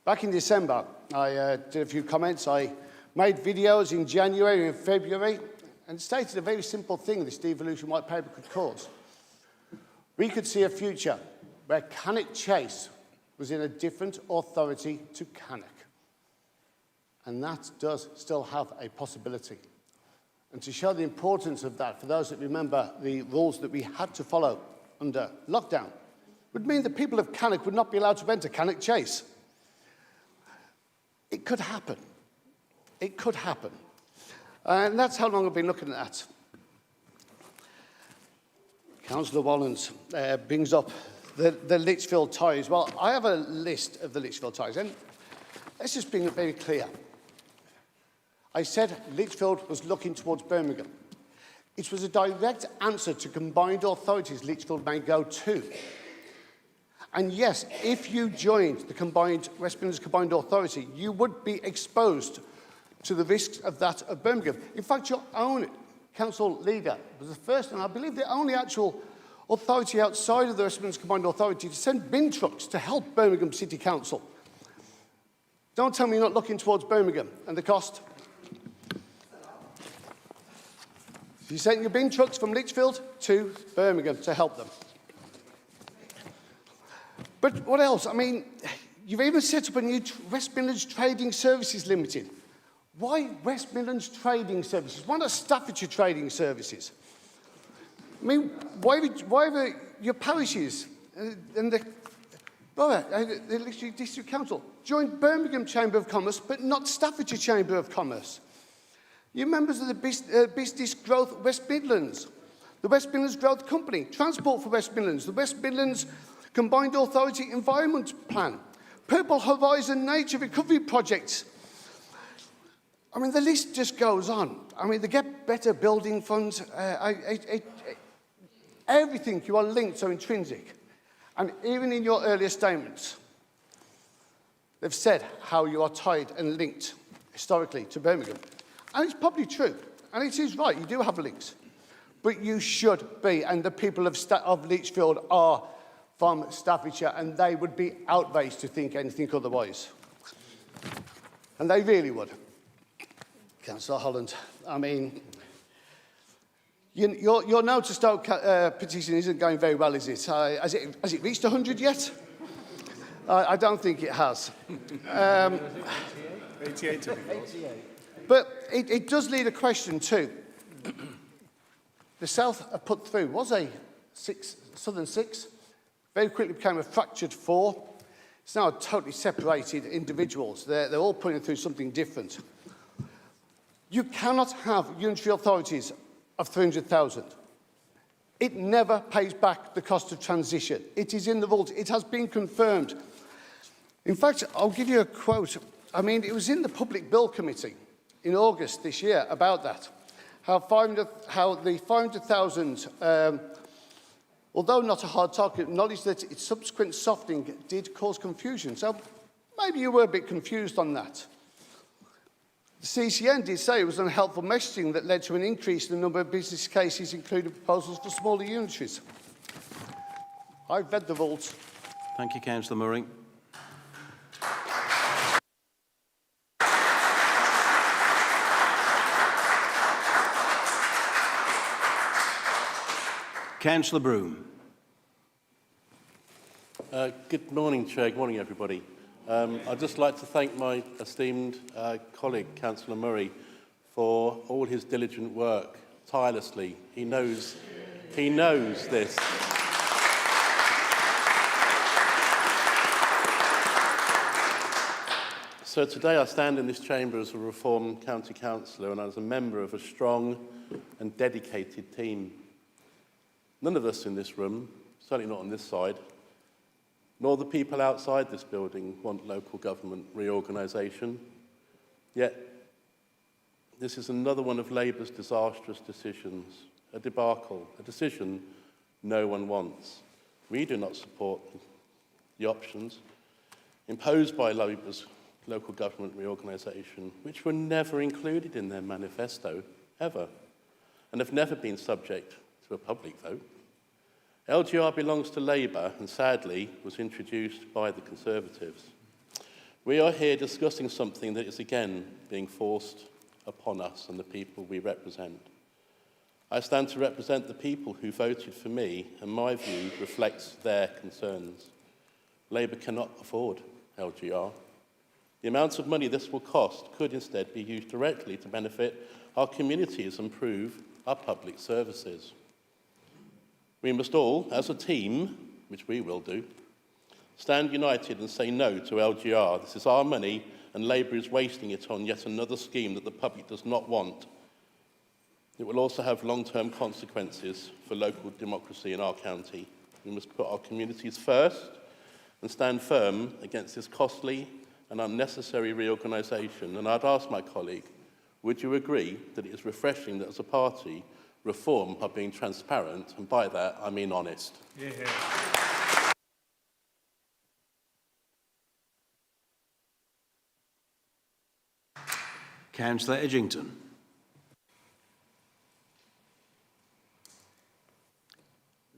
Back in December, I did a few comments. I made videos in January and February and stated a very simple thing this devolution white paper could cause. We could see a future where Cannock Chase was in a different authority to Cannock. And that does still have a possibility. And to show the importance of that, for those that remember the rules that we had to follow under lockdown, would mean the people of Cannock would not be allowed to enter Cannock Chase. It could happen. It could happen. And that's how long I've been looking at that. Councillor Wallens brings up the Lichfield ties. Well, I have a list of the Lichfield ties, and let's just bring it very clear. I said Lichfield was looking towards Birmingham. It was a direct answer to combined authorities Lichfield may go to. And yes, if you joined the combined West Midlands Combined Authority, you would be exposed to the risks of that of Birmingham. In fact, your own council leader was the first, and I believe the only actual authority outside of the West Midlands Combined Authority to send bin trucks to help Birmingham City Council. Don't tell me you're not looking towards Birmingham and the cost. You sent your bin trucks from Lichfield to Birmingham to help them. But what else? I mean, you've even set up a new West Midlands Trading Services Limited. Why West Midlands Trading Services? Why not Staffordshire Trading Services? I mean, why have your parishes and the District Council joined Birmingham Chamber of Commerce but not Staffordshire Chamber of Commerce? You're members of the Business Growth West Midlands. the West Midlands Growth Company, Transport for West Midlands, the West Midlands Combined Authority Environment Plan, Purple Horizon Nature Recovery Projects. I mean, the list just goes on. I mean, they get better building funds. Everything you are linked so intrinsic. And even in your earlier statements, they've said how you are tied and linked historically to Birmingham. And it's probably true. And it is right, you do have links. But you should be, and the people of Lichfield are from Staffordshire, and they would be outraged to think anything otherwise. And they really would. Councillor Holland, I mean, your no to Stoke petition isn't going very well, is it? Has it reached 100 yet? I don't think it has. 88. But it does lead a question too. The South have put through was a Southern 6, very quickly became a fractured 4. It's now totally separated individuals. They're all putting through something different. You cannot have unitary authorities of 300,000. It never pays back the cost of transition. It is in the rules. It has been confirmed. In fact, I'll give you a quote. I mean, it was in the Public Bill Committee in August this year about that, how the 500,000, although not a hard target, acknowledged that its subsequent softening did cause confusion. So maybe you were a bit confused on that. The CCN did say it was unhelpful messaging that led to an increase in the number of business cases, including proposals for smaller unitaries. I've read the rules. Thank you, Councillor Murray. Councillor Broome. Good morning, Chair. Good morning, everybody. I'd just like to thank my esteemed colleague, Councillor Murray, for all his diligent work, tirelessly. He knows this. So today I stand in this chamber as a reformed county councillor and as a member of a strong and dedicated team. None of us in this room, certainly not on this side, nor the people outside this building want local government reorganisation. Yet, this is another one of Labour's disastrous decisions, a debacle, a decision no one wants. We do not support the options imposed by Labour's local government reorganisation, which were never included in their manifesto, ever, and have never been subject to a public vote. LGR belongs to Labour and sadly was introduced by the Conservatives. We are here discussing something that is again being forced upon us and the people we represent. I stand to represent the people who voted for me, and my view reflects their concerns. Labour cannot afford LGR. The amount of money this will cost could instead be used directly to benefit our communities and improve our public services. We must all, as a team, which we will do, stand united and say no to LGR. This is our money, and Labour is wasting it on yet another scheme that the public does not want. It will also have long-term consequences for local democracy in our county. We must put our communities first and stand firm against this costly and unnecessary reorganisation. And I'd ask my colleague, would you agree that it is refreshing that as a party, Reform are being transparent, and by that I mean honest? Yeah. Councillor Edgington.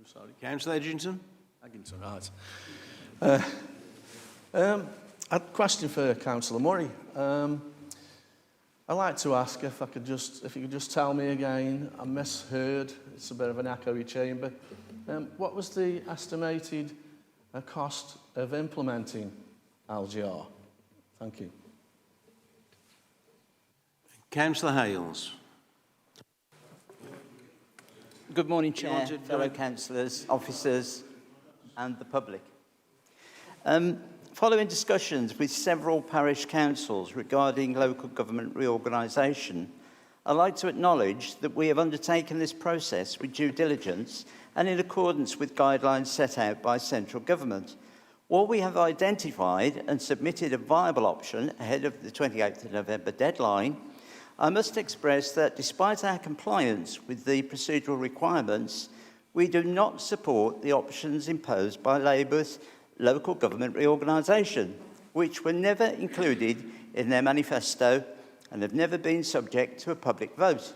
Sorry, Councillor Edgington. Edgington, right. I had a question for Councillor Murray. I'd like to ask if you could just tell me again, I misheard, it's a bit of an echoey chamber, what was the estimated cost of implementing LGR? Thank you. Councillor Hales. Good morning, Chair, fellow councillors, officers and the public. Following discussions with several parish councils regarding local government reorganisation, I'd like to acknowledge that we have undertaken this process with due diligence and in accordance with guidelines set out by central government. While we have identified and submitted a viable option ahead of the 28th of November deadline, I must express that despite our compliance with the procedural requirements, we do not support the options imposed by Labour's local government reorganisation, which were never included in their manifesto and have never been subject to a public vote.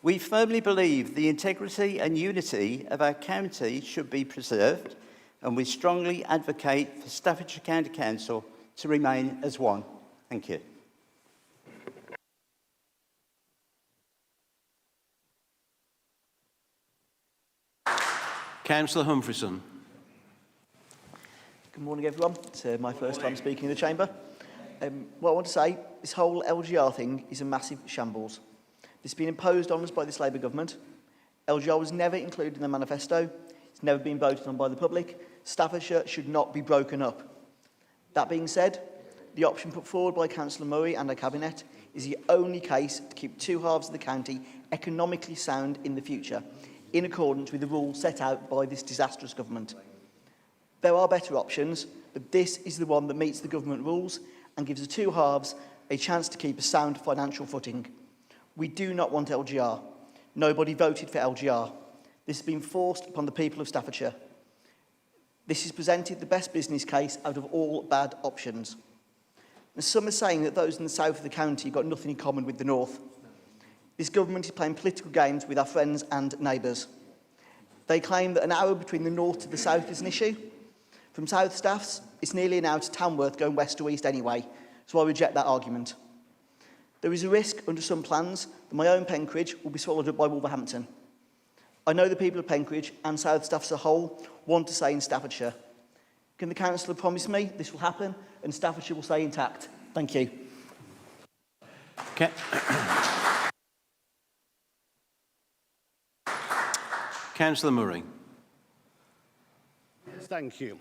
We firmly believe the integrity and unity of our county should be preserved, and we strongly advocate for Staffordshire County Council to remain as one. Thank you. Councillor Humphreyson. Good morning, everyone. It's my first time speaking in the chamber. What I want to say, this whole LGR thing is a massive shambles. This has been imposed on us by this Labour government. LGR was never included in the manifesto. It's never been voted on by the public. Staffordshire should not be broken up. That being said, the option put forward by Councillor Murray and her cabinet is the only case to keep two halves of the county economically sound in the future, in accordance with the rules set out by this disastrous government. There are better options, but this is the one that meets the government rules and gives the two halves a chance to keep a sound financial footing. We do not want LGR. Nobody voted for LGR. This has been forced upon the people of Staffordshire. This has presented the best business case out of all bad options. And some are saying that those in the south of the county have got nothing in common with the north. This government is playing political games with our friends and neighbours. They claim that an hour between the north to the south is an issue. From South Staffs, it's nearly an hour to Tamworth going west to east anyway, so I reject that argument. There is a risk under some plans that my own Penkridge will be swallowed up by Wolverhampton. I know the people of Penkridge and South Staffs as a whole want to stay in Staffordshire. Can the councillor promise me this will happen and Staffordshire will stay intact? Thank you. Councillor Murray. Yes, thank you.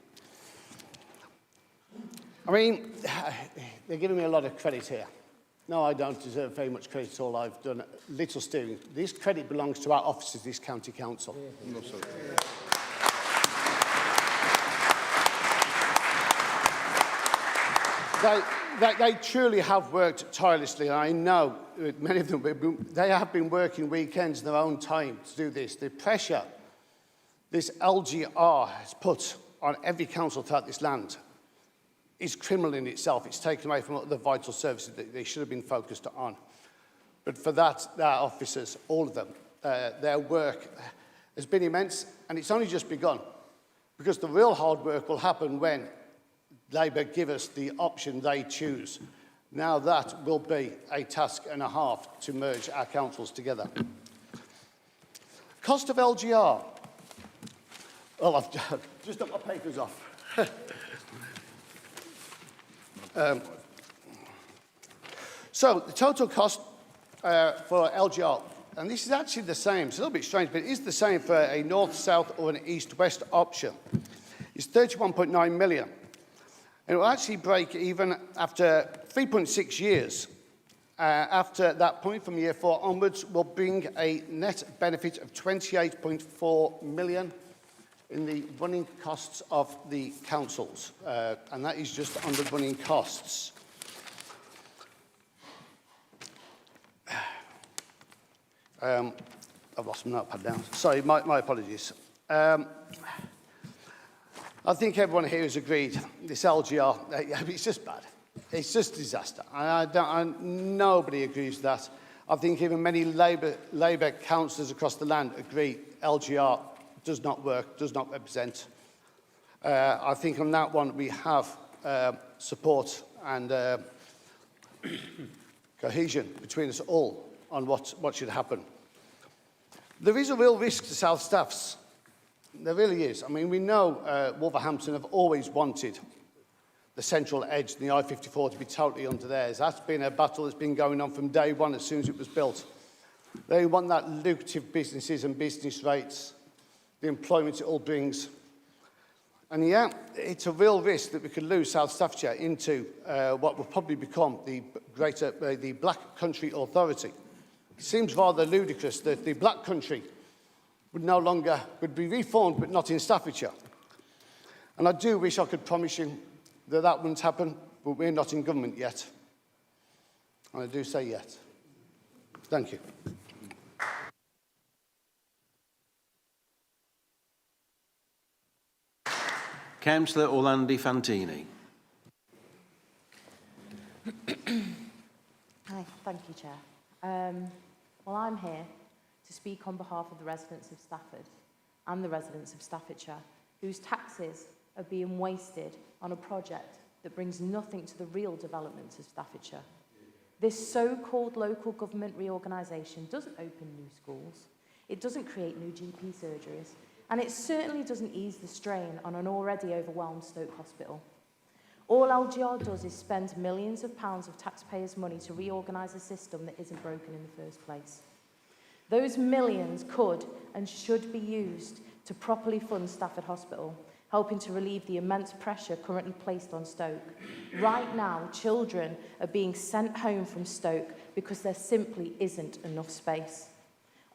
I mean, they're giving me a lot of credit here. No, I don't deserve very much credit at all. I've done little steering. This credit belongs to our officers, this county council. No, sorry. They truly have worked tirelessly, and I know many of them, they have been working weekends in their own time to do this. The pressure this LGR has put on every council throughout this land is criminal in itself. It's taken away from the vital services that they should have been focused on. But for that, their officers, all of them, their work has been immense, and it's only just begun, because the real hard work will happen when Labour give us the option they choose. Now that will be a task and a half to merge our councils together. Cost of LGR. Well, I've just got my papers off. So the total cost for LGR, and this is actually the same, it's a little bit strange, but it is the same for a north-south or an east-west option. It's 31.9 million. And it will actually break even after 3.6 years. After that point, from year 4 onwards, will bring a net benefit of 28.4 million in the running costs of the councils. And that is just on the running costs. I've lost my notepad now. Sorry, my apologies. I think everyone here has agreed this LGR, it's just bad. It's just disaster. Nobody agrees with that. I think even many Labour councillors across the land agree LGR does not work, does not represent. I think on that one we have support and cohesion between us all on what should happen. There is a real risk to South Staffs. There really is. I mean, we know Wolverhampton have always wanted the central edge and the I-54 to be totally under theirs. That's been a battle that's been going on from day one as soon as it was built. They want that lucrative businesses and business rates, the employment it all brings. And yeah, it's a real risk that we could lose South Staffordshire into what will probably become the the Black Country Authority. It seems rather ludicrous that the Black Country would be reformed, but not in Staffordshire. And I do wish I could promise you that that wouldn't happen, but we're not in government yet. And I do say yet. Thank you. Councillor Orlandi Fantini. Hi, thank you, Chair. Well, I'm here to speak on behalf of the residents of Stafford and the residents of Staffordshire, whose taxes are being wasted on a project that brings nothing to the real development of Staffordshire. This so-called local government reorganisation doesn't open new schools, it doesn't create new GP surgeries, and it certainly doesn't ease the strain on an already overwhelmed Stoke Hospital. All LGR does is spend millions of pounds of taxpayers' money to reorganise a system that isn't broken in the first place. Those millions could and should be used to properly fund Stafford Hospital, helping to relieve the immense pressure currently placed on Stoke. Right now, children are being sent home from Stoke because there simply isn't enough space.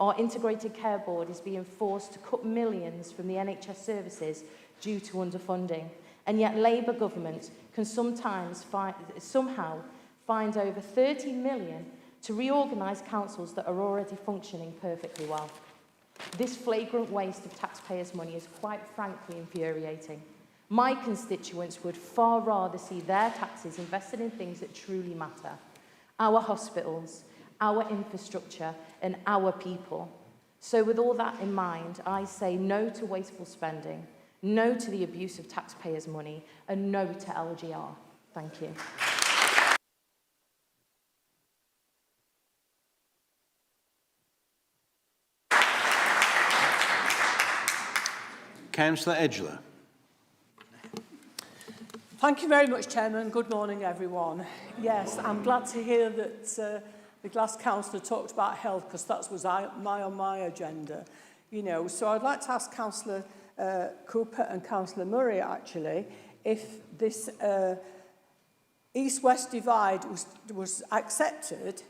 Our Integrated Care Board is being forced to cut millions from the NHS services due to underfunding, and yet Labour government can sometimes somehow find over 30 million to reorganise councils that are already functioning perfectly well. This flagrant waste of taxpayers' money is quite frankly infuriating. My constituents would far rather see their taxes invested in things that truly matter: our hospitals, our infrastructure, and our people. So with all that in mind, I say no to wasteful spending, no to the abuse of taxpayers' money, and no to LGR. Thank you. Councillor Edgeler. Thank you very much, Chairman. Good morning, everyone. Yes, I'm glad to hear that the last councillor talked about health, because that was on my agenda. You know, so I'd like to ask Councillor Cooper and Councillor Murray, actually, if this East-West divide was accepted,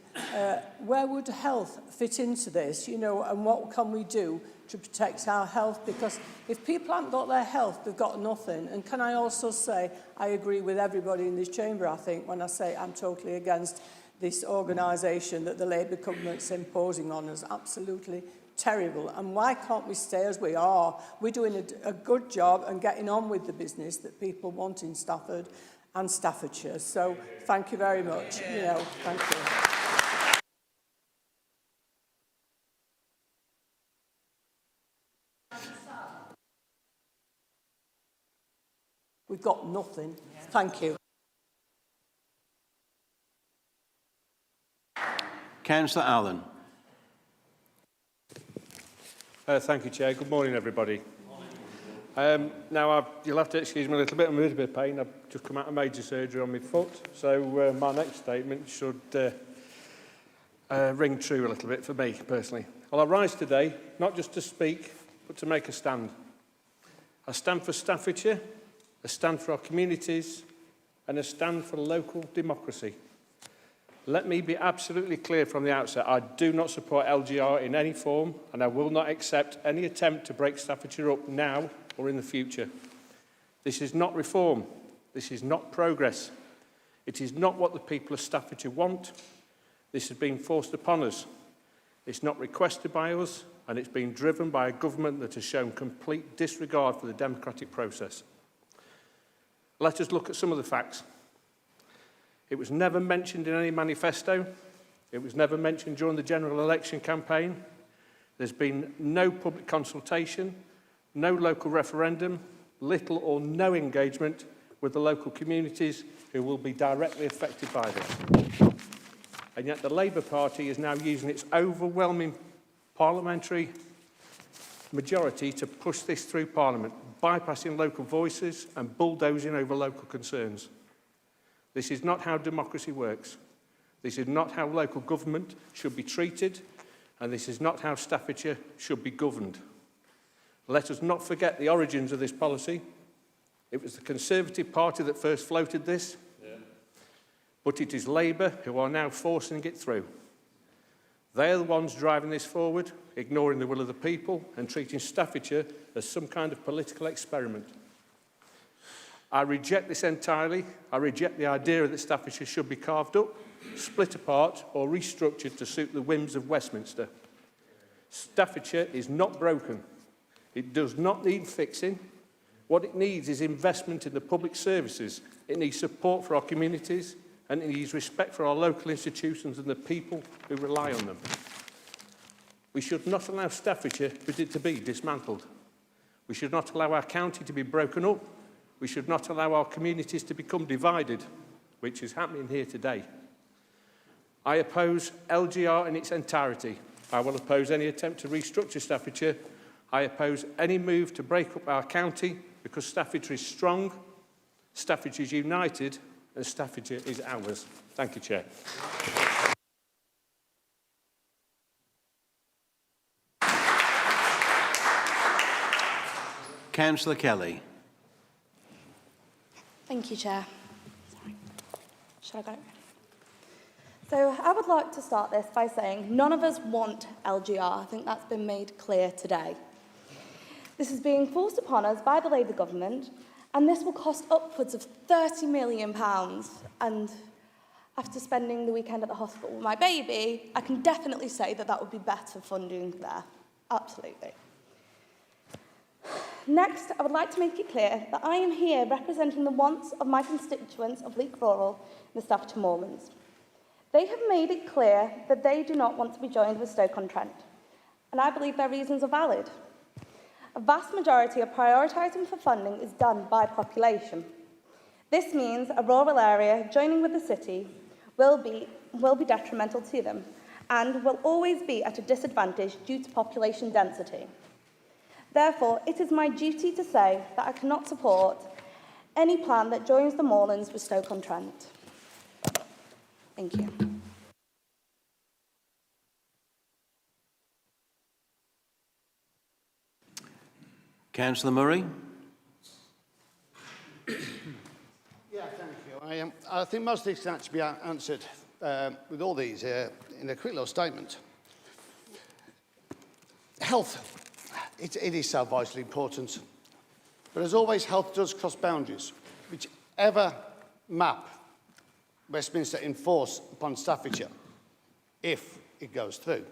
where would health fit into this, you know, and what can we do to protect our health? Because if people haven't got their health, they've got nothing. And can I also say, I agree with everybody in this chamber, I think, when I say I'm totally against this organisation that the Labour government's imposing on us. Absolutely terrible. And why can't we stay as we are? We're doing a good job and getting on with the business that people want in Stafford and Staffordshire. So thank you very much. You know, thank you. We've got nothing. Thank you. Councillor Allen. Thank you, Chair. Good morning, everybody. Now, you'll have to excuse me a little bit. I'm in a little bit of pain. I've just come out of major surgery on my foot, so my next statement should ring true a little bit for me, personally. Well, I rise today, not just to speak, but to make a stand. I stand for Staffordshire, a stand for our communities, and a stand for local democracy. Let me be absolutely clear from the outset, I do not support LGR in any form, and I will not accept any attempt to break Staffordshire up now or in the future. This is not reform. This is not progress. It is not what the people of Staffordshire want. This has been forced upon us. It's not requested by us, and it's been driven by a government that has shown complete disregard for the democratic process. Let us look at some of the facts. It was never mentioned in any manifesto. It was never mentioned during the general election campaign. There's been no public consultation, no local referendum, little or no engagement with the local communities who will be directly affected by this. And yet the Labour Party is now using its overwhelming parliamentary majority to push this through Parliament, bypassing local voices and bulldozing over local concerns. This is not how democracy works. This is not how local government should be treated, and this is not how Staffordshire should be governed. Let us not forget the origins of this policy. It was the Conservative Party that first floated this, but it is Labour who are now forcing it through. They are the ones driving this forward, ignoring the will of the people and treating Staffordshire as some kind of political experiment. I reject this entirely. I reject the idea that Staffordshire should be carved up, split apart or restructured to suit the whims of Westminster. Staffordshire is not broken. It does not need fixing. What it needs is investment in the public services. It needs support for our communities, and it needs respect for our local institutions and the people who rely on them. We should not allow Staffordshire to be dismantled. We should not allow our county to be broken up. We should not allow our communities to become divided, which is happening here today. I oppose LGR in its entirety. I will oppose any attempt to restructure Staffordshire. I oppose any move to break up our county, because Staffordshire is strong, Staffordshire is united, and Staffordshire is ours. Thank you, Chair. Councillor Kelly. Thank you, Chair. Sorry. Should I go? So I would like to start this by saying none of us want LGR. I think that's been made clear today. This is being forced upon us by the Labour government, and this will cost upwards of £30 million. And after spending the weekend at the hospital with my baby, I can definitely say that that would be better funding there. Absolutely. Next, I would like to make it clear that I am here representing the wants of my constituents of Leek Rural and the Staffordshire Moorlands. They have made it clear that they do not want to be joined with Stoke-on-Trent, and I believe their reasons are valid. A vast majority of prioritising for funding is done by population. This means a rural area joining with the city will be detrimental to them and will always be at a disadvantage due to population density. Therefore, it is my duty to say that I cannot support any plan that joins the Moorlands with Stoke-on-Trent. Thank you. Councillor Murray. Yeah, thank you. I think most of these can actually be answered with all these in a quick little statement. Health. It is so vitally important. But as always, health does cross boundaries. Whichever map Westminster enforce upon Staffordshire, if it goes through,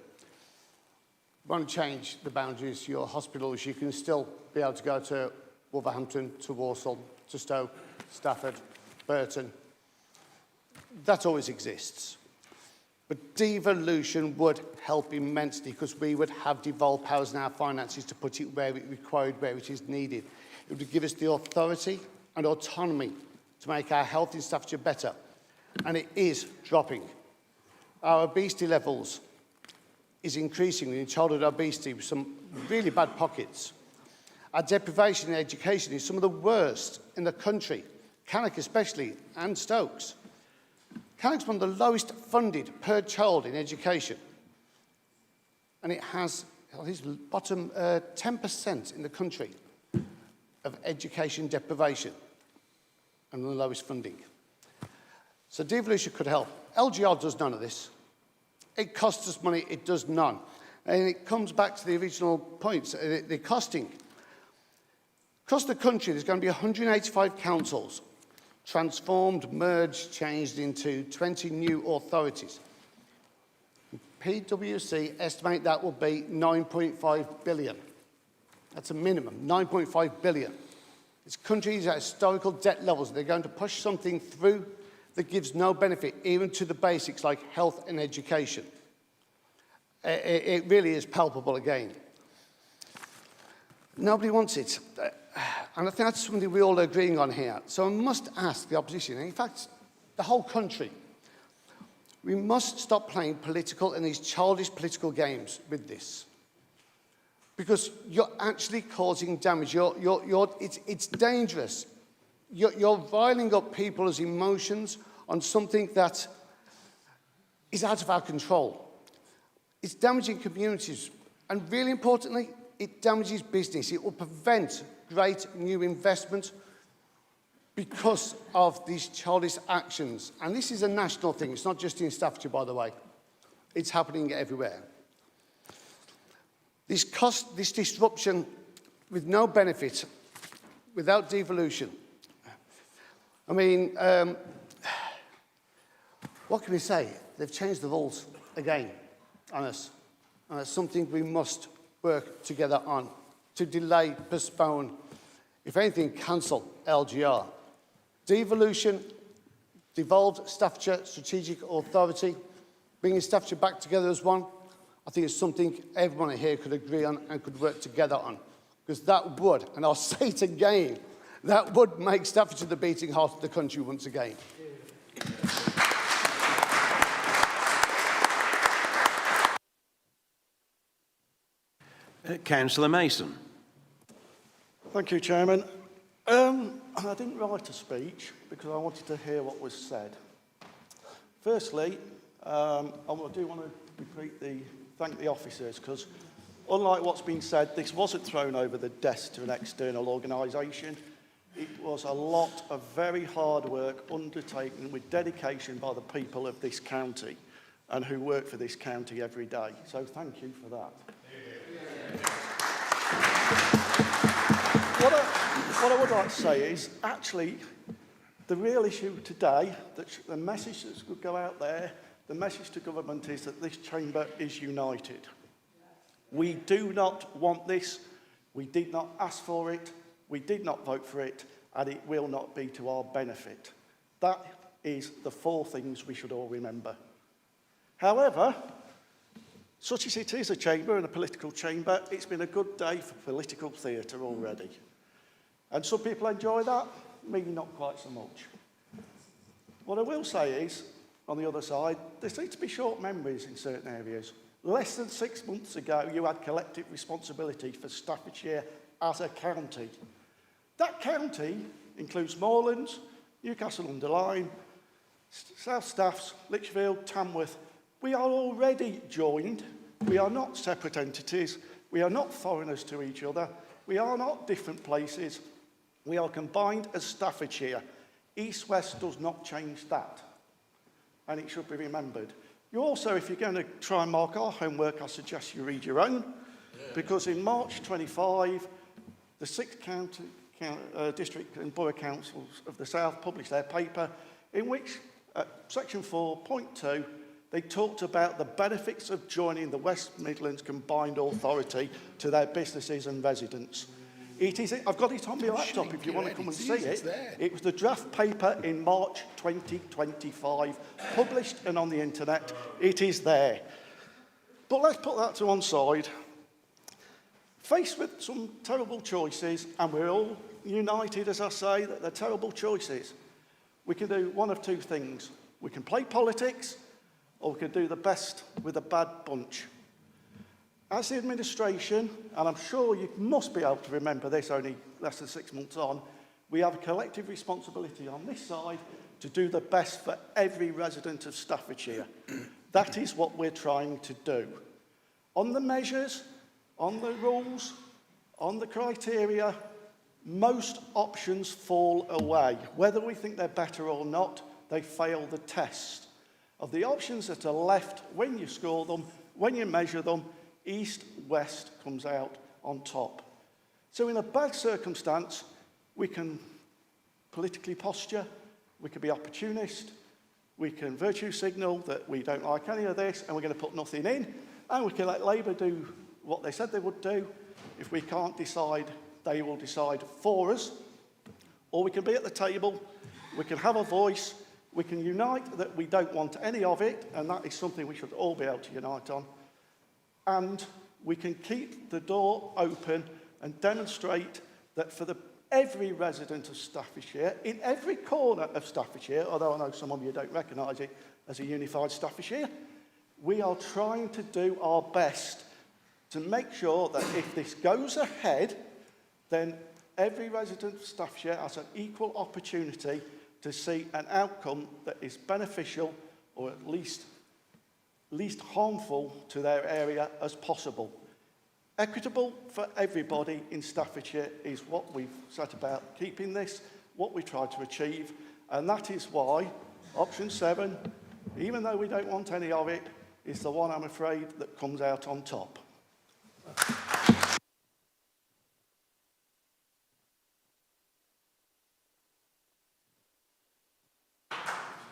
won't change the boundaries. Your hospitals, you can still be able to go to Wolverhampton, to Walsall, to Stoke, Stafford, Burton. That always exists. But devolution would help immensely, because we would have devolved powers in our finances to put it where it required, where it is needed. It would give us the authority and autonomy to make our health in Staffordshire better. And it is dropping. Our obesity levels is increasing in childhood obesity with some really bad pockets. Our deprivation in education is some of the worst in the country, Cannock especially, and Stokes. Cannock's one of the lowest funded per child in education. And it has, bottom 10% in the country of education deprivation and the lowest funding. So devolution could help. LGR does none of this. It costs us money, it does none. And it comes back to the original points, the costing. Across the country, there's going to be 185 councils, transformed, merged, changed into 20 new authorities. PwC estimate that will be 9.5 billion. That's a minimum, 9.5 billion. This country is at historical debt levels. They're going to push something through that gives no benefit, even to the basics like health and education. It really is palpable again. Nobody wants it. And I think that's something we're all agreeing on here. So I must ask the opposition, and in fact, the whole country, we must stop playing political and these childish political games with this. Because you're actually causing damage. It's dangerous. You're riling up people's emotions on something that is out of our control. It's damaging communities. And really importantly, it damages business. It will prevent great new investment, because of these childish actions. And this is a national thing. It's not just in Staffordshire, by the way. It's happening everywhere. This disruption with no benefit, without devolution. I mean, what can we say? They've changed the rules again on us. And it's something we must work together on to delay, postpone, if anything, cancel LGR. Devolution, devolved Staffordshire Strategic Authority, bringing Staffordshire back together as one, I think it's something everyone here could agree on and could work together on. Because that would, and I'll say it again, that would make Staffordshire the beating heart of the country once again. Councillor Mason. Thank you, Chairman. I didn't write a speech because I wanted to hear what was said. Firstly, I do want to thank the officers because, unlike what's been said, this wasn't thrown over the desk to an external organisation. It was a lot of very hard work undertaken with dedication by the people of this county and who work for this county every day. So thank you for that. What I would like to say is, actually, the real issue today, the message that should go out there, the message to government is that this chamber is united. We do not want this. We did not ask for it. We did not vote for it. And it will not be to our benefit. That is the 4 things we should all remember. However, such as it is a chamber and a political chamber, it's been a good day for political theatre already. And some people enjoy that, me not quite so much. What I will say is, on the other side, there seem to be short memories in certain areas. Less than 6 months ago, you had collective responsibility for Staffordshire as a county. That county includes Moorlands, Newcastle-under-Lyme, South Staffs, Lichfield, Tamworth. We are already joined. We are not separate entities. We are not foreigners to each other. We are not different places. We are combined as Staffordshire. East-West does not change that. And it should be remembered. You also, if you're going to try and mark our homework, I suggest you read your own. Because in March 25, the 6 district and borough councils of the South published their paper in which, section 4.2, they talked about the benefits of joining the West Midlands Combined Authority to their businesses and residents. I've got it on my laptop if you want to come and see it. It was the draft paper in March 2025, published and on the internet. It is there. But let's put that to one side. Faced with some terrible choices, and we're all united, as I say, that they're terrible choices, we can do one of 2 things. We can play politics, or we can do the best with a bad bunch. As the administration, and I'm sure you must be able to remember this only less than 6 months on, we have a collective responsibility on this side to do the best for every resident of Staffordshire. That is what we're trying to do. On the measures, on the rules, on the criteria, most options fall away. Whether we think they're better or not, they fail the test. Of the options that are left, when you score them, when you measure them, East-West comes out on top. So in a bad circumstance, we can politically posture, we can be opportunist, we can virtue signal that we don't like any of this and we're going to put nothing in, and we can let Labour do what they said they would do. If we can't decide, they will decide for us. Or we can be at the table, we can have a voice, we can unite that we don't want any of it, and that is something we should all be able to unite on. And we can keep the door open and demonstrate that for every resident of Staffordshire, in every corner of Staffordshire, although I know some of you don't recognise it as a unified Staffordshire, we are trying to do our best to make sure that if this goes ahead, then every resident of Staffordshire has an equal opportunity to see an outcome that is beneficial or at least harmful to their area as possible. Equitable for everybody in Staffordshire is what we've set about keeping this, what we try to achieve, and that is why option 7, even though we don't want any of it, is the one, I'm afraid, that comes out on top.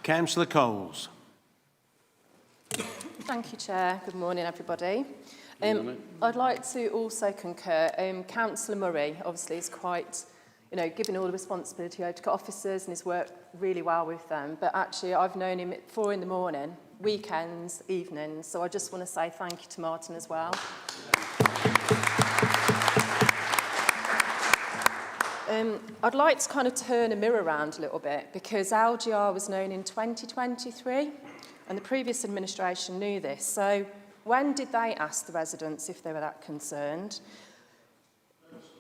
Councillor Coles. Thank you, Chair. Good morning, everybody. I'd like to also concur. Councillor Murray obviously is quite, giving all the responsibility over to officers and has worked really well with them. But actually, I've known him at 4 in the morning, weekends, evenings. So I just want to say thank you to Martin as well. I'd like to kind of turn a mirror around a little bit, because LGR was known in 2023 and the previous administration knew this. So when did they ask the residents if they were that concerned?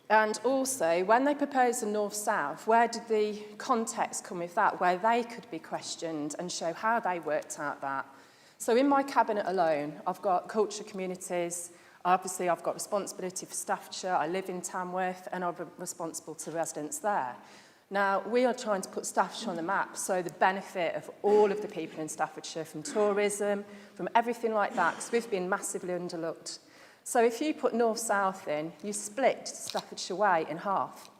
And also, when they proposed the North-South, where did the context come with that, where they could be questioned and show how they worked out that? So in my cabinet alone, I've got culture communities. Obviously, I've got responsibility for Staffordshire. I live in Tamworth, and I'm responsible to residents there. Now, we are trying to put Staffordshire on the map, so the benefit of all of the people in Staffordshire, from tourism, from everything like that, because we've been massively underlooked. So if you put North-South in, you split Staffordshire Way in half,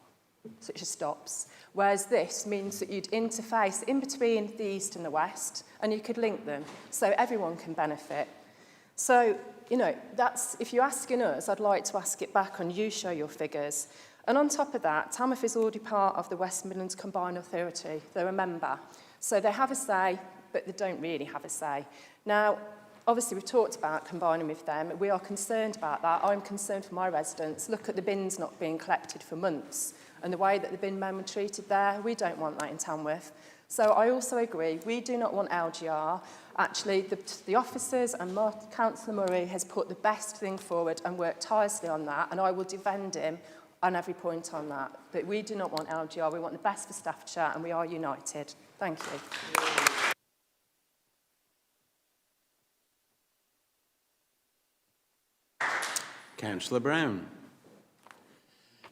so it just stops. Whereas this means that you'd interface in between the east and the west, and you could link them, so everyone can benefit. So, that's, if you're asking us, I'd like to ask it back on you show your figures. And on top of that, Tamworth is already part of the West Midlands Combined Authority. They're a member. So they have a say, but they don't really have a say. Now, obviously, we've talked about combining with them. We are concerned about that. I'm concerned for my residents. Look at the bins not being collected for months and the way that the bin men were treated there. We don't want that in Tamworth. So I also agree, we do not want LGR. Actually, the officers and Councillor Murray has put the best thing forward and worked tirelessly on that, and I will defend him on every point on that. But we do not want LGR. We want the best for Staffordshire, and we are united. Thank you. Councillor Brown.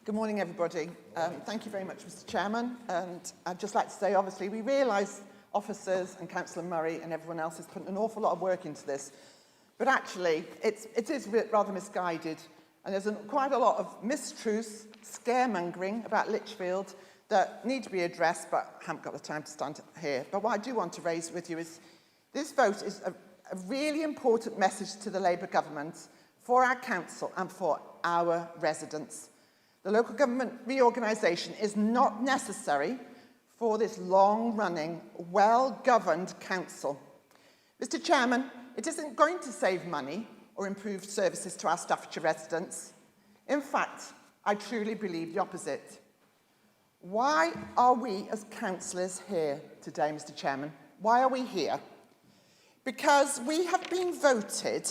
Good morning, everybody. Thank you very much, Mr. Chairman. And I'd just like to say, obviously, we realise officers and Councillor Murray and everyone else has put an awful lot of work into this. But actually, it is rather misguided. And there's quite a lot of mistruths, scaremongering about Lichfield that need to be addressed, but I haven't got the time to stand here. But what I do want to raise with you is this vote is a really important message to the Labour government for our council and for our residents. The local government reorganisation is not necessary for this long-running, well-governed council. Mr. Chairman, it isn't going to save money or improve services to our Staffordshire residents. In fact, I truly believe the opposite. Why are we as councillors here today, Mr. Chairman? Why are we here? Because we have been voted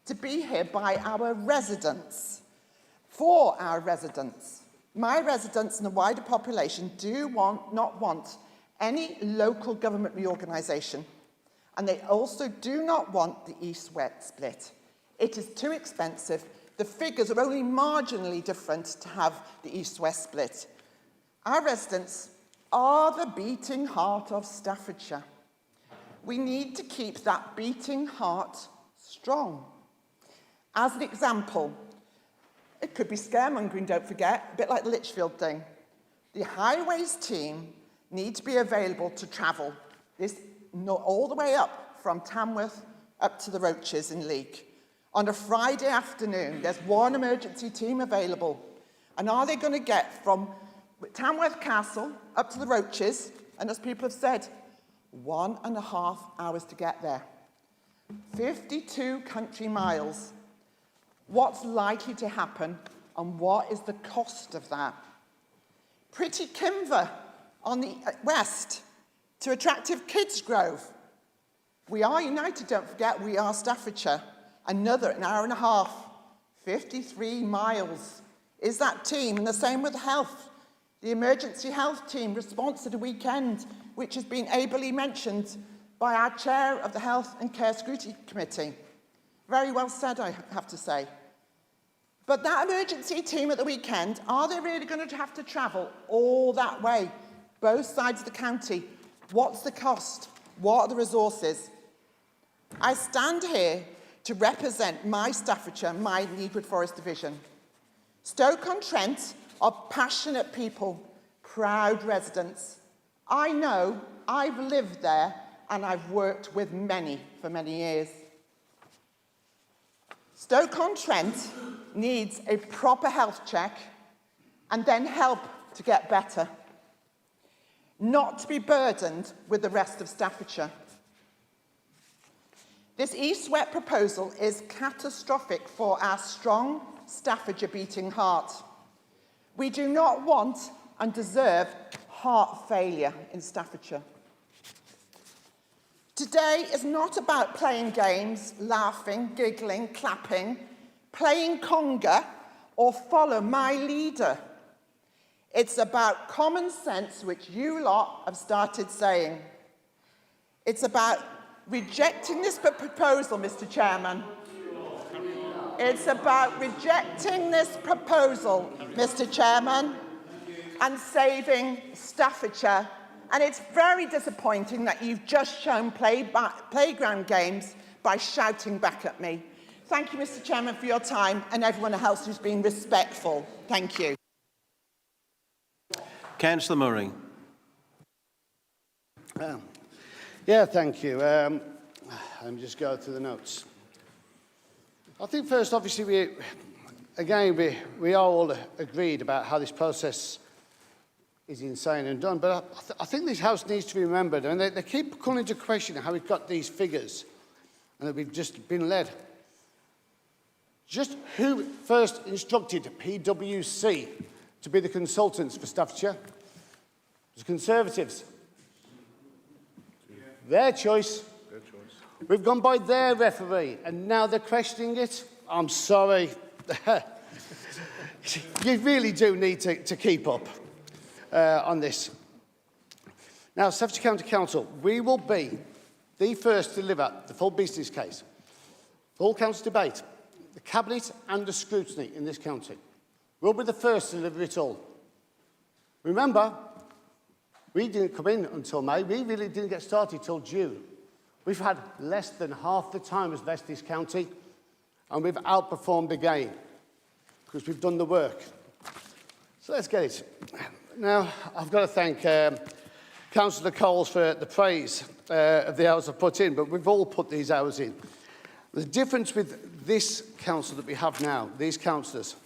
to be here by our residents, for our residents. My residents and the wider population not want any local government reorganisation, and they also do not want the East-West split. It is too expensive. The figures are only marginally different to have the East-West split. Our residents are the beating heart of Staffordshire. We need to keep that beating heart strong. As an example, it could be scaremongering, don't forget, a bit like the Lichfield thing. The highways team need to be available to travel all the way up from Tamworth up to the Roaches in Leek. On a Friday afternoon, there's one emergency team available. And are they going to get from Tamworth Castle up to the Roaches, and as people have said, 1.5 hours to get there? 52 country miles. What's likely to happen, and what is the cost of that? Pretty Kimver on the west to attractive Kids Grove. We are united, don't forget, we are Staffordshire. Another 1.5 hours, 53 miles is that team, and the same with health. The emergency health team response to the weekend, which has been ably mentioned by our chair of the Health and Care Scrutiny Committee. Very well said, I have to say. But that emergency team at the weekend, are they really going to have to travel all that way both sides of the county. What's the cost? What are the resources? I stand here to represent my Staffordshire, my Needwood Forest division. Stoke-on-Trent are passionate people, proud residents. I know, I've lived there and I've worked with many for many years. Stoke-on-Trent needs a proper health check and then help to get better, not to be burdened with the rest of Staffordshire. This East-West proposal is catastrophic for our strong Staffordshire beating heart. We do not want and deserve heart failure in Staffordshire. Today is not about playing games, laughing, giggling, clapping, playing conga, or follow my leader. It's about common sense, which you lot have started saying. It's about rejecting this proposal, Mr. Chairman. It's about rejecting this proposal, Mr. Chairman, and saving Staffordshire. And it's very disappointing that you've just shown playground games by shouting back at me. Thank you, Mr. Chairman, for your time, and everyone else who's been respectful. Thank you. Councillor Murray. Yeah, thank you. Let me just go through the notes. I think first, obviously, we are all agreed about how this process is insane and done, but I think this House needs to be remembered, and they keep calling into question how we've got these figures and that we've just been led. Just who first instructed PwC to be the consultants for Staffordshire? It was Conservatives. Their choice. We've gone by their referee, and now they're questioning it. I'm sorry. You really do need to keep up on this. Now, Staffordshire County Council, we will be the first to deliver the full business case, full council debate, the cabinet and the scrutiny in this county. We'll be the first to deliver it all. Remember, we didn't come in until May. We really didn't get started till June. We've had less than half the time as the rest of this county, and we've outperformed again because we've done the work. So let's get it. Now, I've got to thank Councillor Coles for the praise of the hours I've put in, but we've all put these hours in. The difference with this council that we have now, these councillors,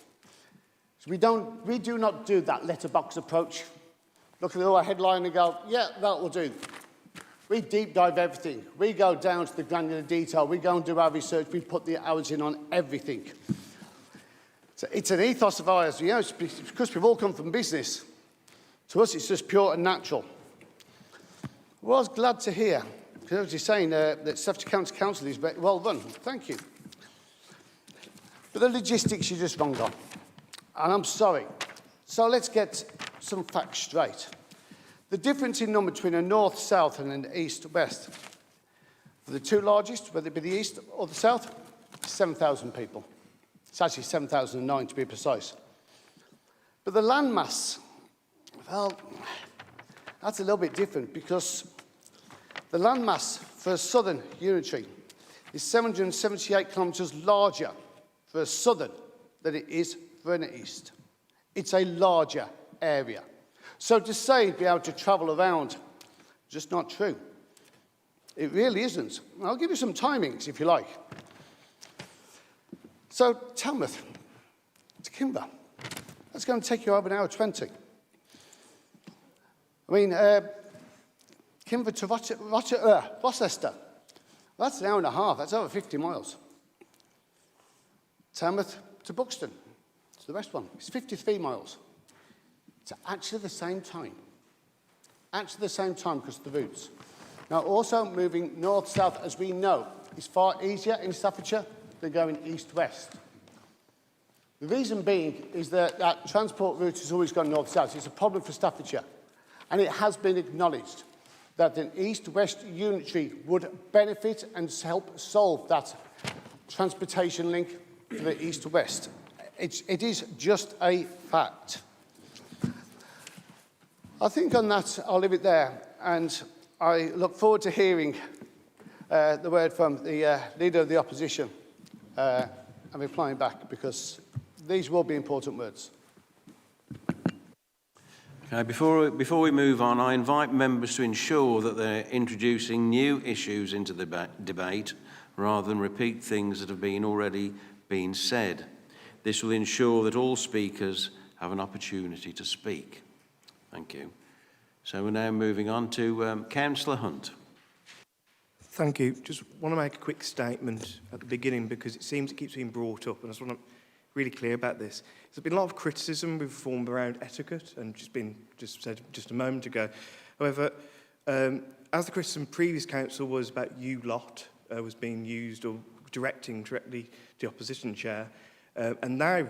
is we do not do that letterbox approach. Look at our headline and go, yeah, that will do. We deep dive everything. We go down to the granular detail. We go and do our research. We put the hours in on everything. So it's an ethos of ours. You know, it's because we've all come from business. To us, it's just pure and natural. I was glad to hear, because I was just saying that Staffordshire County Council is very well run. Thank you. But the logistics you're just wrong on. And I'm sorry. So let's get some facts straight. The difference in number between a north-south and an east-west, for the two largest, whether it be the east or the south, 7,000 people. It's actually 7,009 to be precise. But the landmass, well, that's a little bit different because the landmass for a southern unitary is 778 kilometres larger for a southern than it is for an east. It's a larger area. So to say be able to travel around, just not true. It really isn't. I'll give you some timings if you like. So Tamworth to Kimber, that's going to take you over an hour 20. I mean, Kimber to Rochester, that's an hour and a half. That's over 50 miles. Tamworth to Buxton, to the west one, it's 53 miles. It's actually the same time. Actually the same time because of the routes. Now, also moving north-south, as we know, is far easier in Staffordshire than going east-west. The reason being is that that transport route has always gone north-south. It's a problem for Staffordshire. And it has been acknowledged that an east-west unitary would benefit and help solve that transportation link for the east-west. It is just a fact. I think on that, I'll leave it there. And I look forward to hearing the word from the Leader of the Opposition and replying back, because these will be important words. Okay, before we move on, I invite members to ensure that they're introducing new issues into the debate rather than repeat things that have already been said. This will ensure that all speakers have an opportunity to speak. Thank you. So we're now moving on to Councillor Hunt. Thank you. Just want to make a quick statement at the beginning, because it seems it keeps being brought up, and I just want to be really clear about this. There's been a lot of criticism we've formed around etiquette, and just said just a moment ago. However, as the criticism previous council was about you lot was being used or directing directly the opposition chair, and now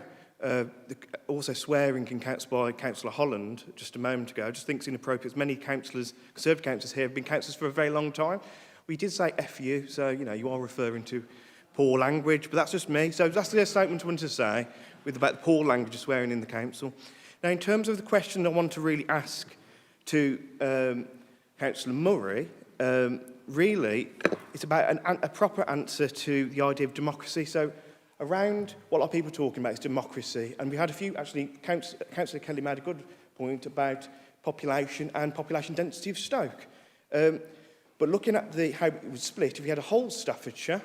also swearing in by Councillor Holland just a moment ago, I just think it's inappropriate. Many councillors, Conservative councillors here, have been councillors for a very long time. We did say F you, so you are referring to poor language, but that's just me. So that's the statement I wanted to say about the poor language of swearing in the council. Now, in terms of the question I want to really ask to Councillor Murray, really, it's about a proper answer to the idea of democracy. So around what a lot of people are talking about is democracy, and we had a few, actually, Councillor Kelly made a good point about population and population density of Stoke. But looking at how it was split, if you had a whole Staffordshire,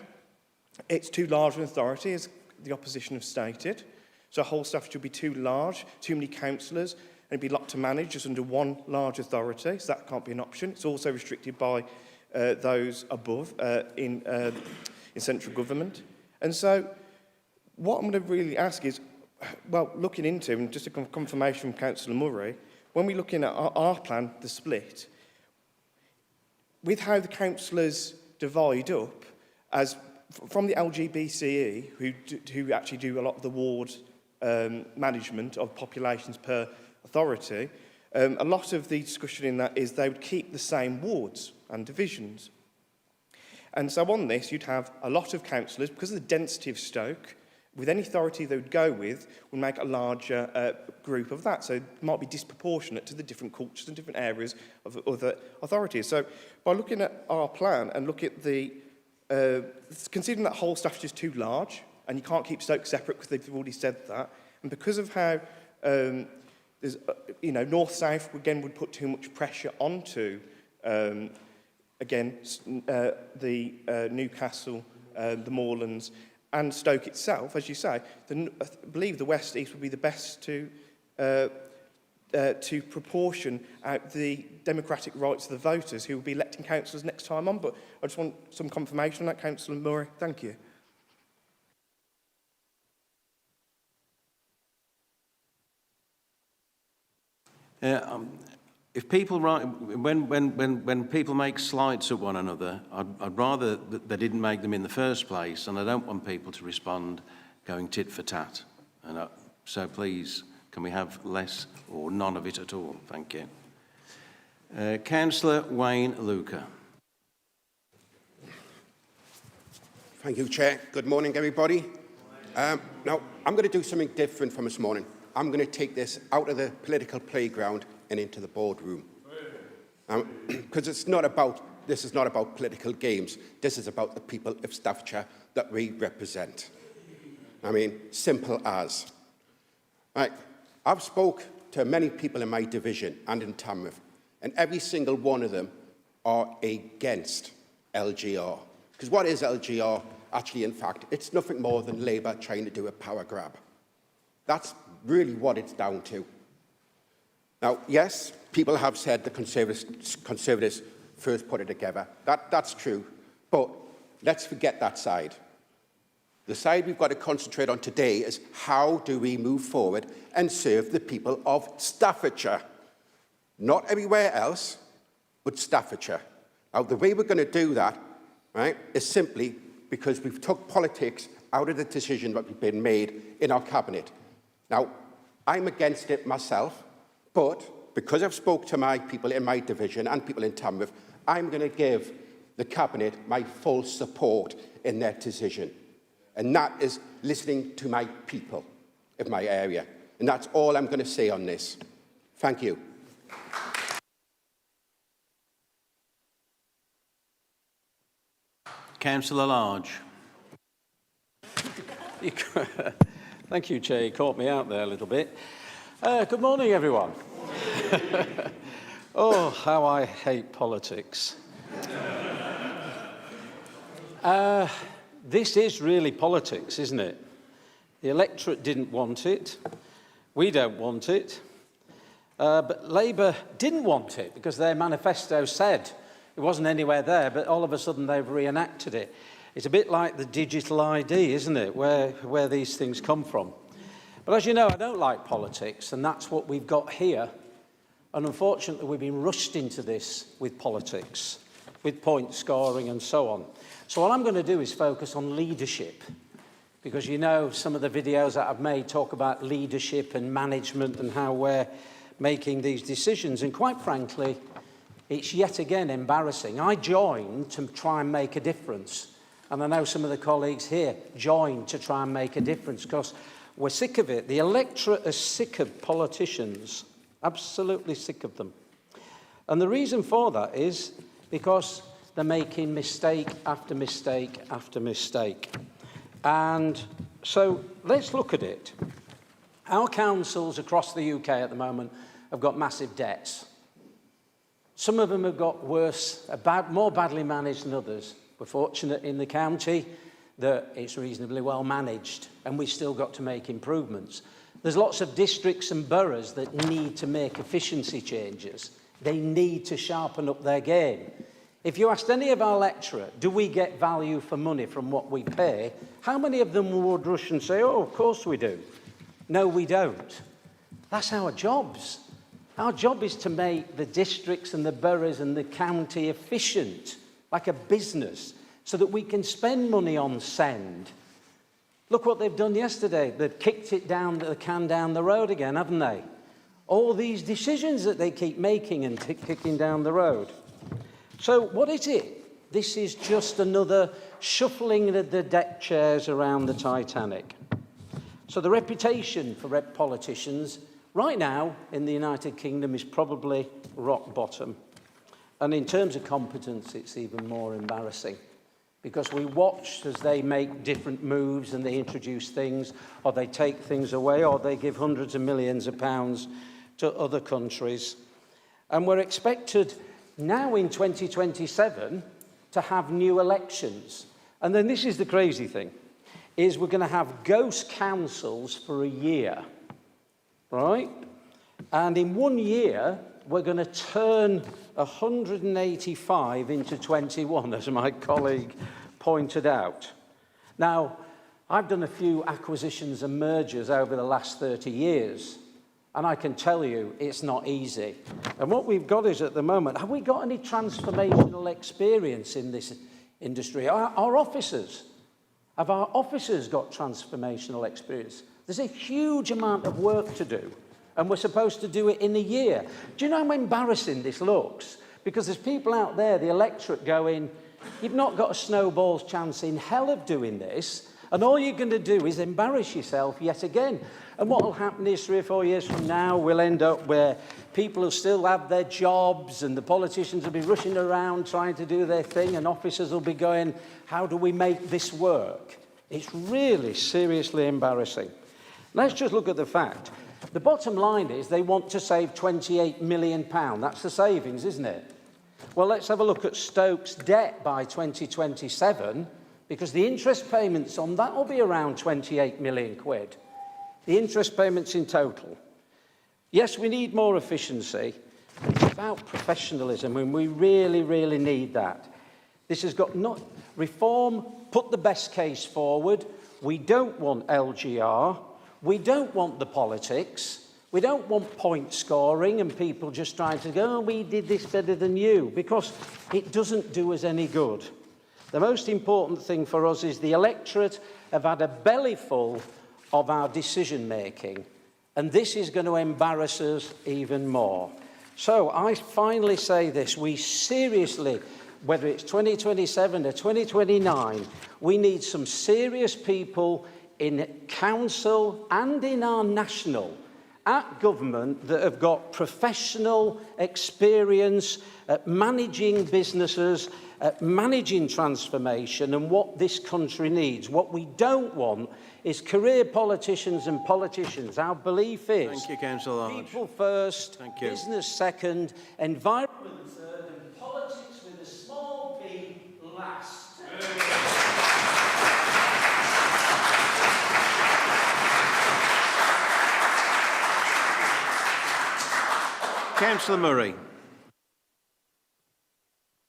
it's too large an authority, as the opposition have stated. So a whole Staffordshire would be too large, too many councillors, and it'd be a lot to manage just under one large authority, so that can't be an option. It's also restricted by those above in central government. And so what I'm going to really ask is, well, looking into, and just a confirmation from Councillor Murray, when we're looking at our plan, the split, with how the councillors divide up, as from the LGBCE, who actually do a lot of the ward management of populations per authority, a lot of the discussion in that is they would keep the same wards and divisions. And so on this, you'd have a lot of councillors, because of the density of Stoke, with any authority they would go with, would make a larger group of that. So it might be disproportionate to the different cultures and different areas of other authorities. So by looking at our plan and look at the, considering that whole Staffordshire is too large, and you can't keep Stoke separate because they've already said that, and because of how, there's, north-south, again, would put too much pressure onto, again, the Newcastle, the Moorlands, and Stoke itself, as you say, I believe the west-east would be the best to proportion out the democratic rights of the voters who will be electing councillors next time on. But I just want some confirmation on that, Councillor Murray. Thank you. If people when people make slights at one another, I'd rather that they didn't make them in the first place, and I don't want people to respond going tit for tat. And so please, can we have less or none of it at all? Thank you. Councillor Wayne Luca. Thank you, Chair. Good morning, everybody. Now, I'm going to do something different from this morning. I'm going to take this out of the political playground and into the boardroom. Because this is not about political games. This is about the people of Staffordshire that we represent. I mean, simple as. Right. I've spoke to many people in my division and in Tamworth, and every single one of them are against LGR. Because what is LGR? Actually, in fact, it's nothing more than Labour trying to do a power grab. That's really what it's down to. Now, yes, people have said the Conservatives first put it together. That's true. But let's forget that side. The side we've got to concentrate on today is how do we move forward and serve the people of Staffordshire. Not everywhere else, but Staffordshire. Now, the way we're going to do that, right, is simply because we've took politics out of the decision that we've been made in our cabinet. Now, I'm against it myself, but because I've spoke to my people in my division and people in Tamworth, I'm going to give the cabinet my full support in their decision. And that is listening to my people of my area. And that's all I'm going to say on this. Thank you. Councillor Large. Thank you, Chair. You caught me out there a little bit. Good morning, everyone. Oh, how I hate politics. This is really politics, isn't it? The electorate didn't want it. We don't want it. But Labour didn't want it because their manifesto said it wasn't anywhere there, but all of a sudden they've reenacted it. It's a bit like the digital ID, isn't it, where these things come from. But as you know, I don't like politics, and that's what we've got here. And unfortunately, we've been rushed into this with politics, with point scoring and so on. So what I'm going to do is focus on leadership, because you know some of the videos that I've made talk about leadership and management and how we're making these decisions. And quite frankly, it's yet again embarrassing. I joined to try and make a difference. And I know some of the colleagues here joined to try and make a difference because we're sick of it. The electorate is sick of politicians, absolutely sick of them. And the reason for that is because they're making mistake after mistake after mistake. And so let's look at it. Our councils across the UK at the moment have got massive debts. Some of them have got worse, more badly managed than others. We're fortunate in the county that it's reasonably well managed, and we've still got to make improvements. There's lots of districts and boroughs that need to make efficiency changes. They need to sharpen up their game. If you asked any of our electorate, do we get value for money from what we pay? How many of them would rush and say, oh, of course we do? No, we don't. That's our jobs. Our job is to make the districts and the boroughs and the county efficient, like a business, so that we can spend money on send. Look what they've done yesterday. They've kicked it down, the can down the road again, haven't they? All these decisions that they keep making and kicking down the road. So what is it? This is just another shuffling the deck chairs around the Titanic. So the reputation for politicians right now in the United Kingdom is probably rock bottom. And in terms of competence, it's even more embarrassing because we watch as they make different moves and they introduce things, or they take things away, or they give hundreds of millions of pounds to other countries. And we're expected now in 2027 to have new elections. And then this is the crazy thing, is we're going to have ghost councils for a year, right? And in 1 year, we're going to turn 185 into 21, as my colleague pointed out. Now, I've done a few acquisitions and mergers over the last 30 years, and I can tell you it's not easy. And what we've got is, at the moment, have we got any transformational experience in this industry? Our officers, have our officers got transformational experience? There's a huge amount of work to do. And we're supposed to do it in a year. Do you know how embarrassing this looks? Because there's people out there, the electorate, going, you've not got a snowball's chance in hell of doing this, and all you're going to do is embarrass yourself yet again. And what will happen is 3 or 4 years from now, we'll end up where people will still have their jobs, and the politicians will be rushing around trying to do their thing, and officers will be going, how do we make this work? It's really seriously embarrassing. Let's just look at the fact. The bottom line is they want to save £28 million. That's the savings, isn't it? Well, let's have a look at Stoke's debt by 2027, because the interest payments on that will be around 28 million quid. The interest payments in total. Yes, we need more efficiency. It's about professionalism, and we really, really need that. This has got not reform, put the best case forward. We don't want LGR. We don't want the politics. We don't want point scoring and people just trying to go, oh, we did this better than you, because it doesn't do us any good. The most important thing for us is the electorate have had a bellyful of our decision making, and this is going to embarrass us even more. So I finally say this, we seriously, whether it's 2027 or 2029, we need some serious people in council and in our national at government that have got professional experience at managing businesses, at managing transformation and what this country needs. What we don't want is career politicians and politicians. Our belief is Thank you, Councillor Lodge. people first, Thank you. business second, environment third, and politics with a small b last. Councillor Murray.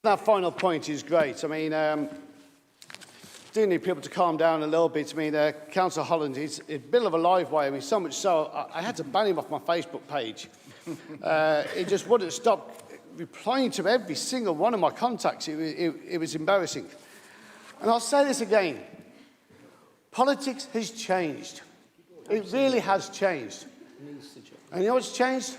That final point is great. I mean, do need people to calm down a little bit. I mean, Councillor Holland is a bit of a live wire. I mean, so much so, I had to ban him off my Facebook page. He just wouldn't stop replying to every single one of my contacts. It was embarrassing. And I'll say this again. Politics has changed. It really has changed. And you know what's changed?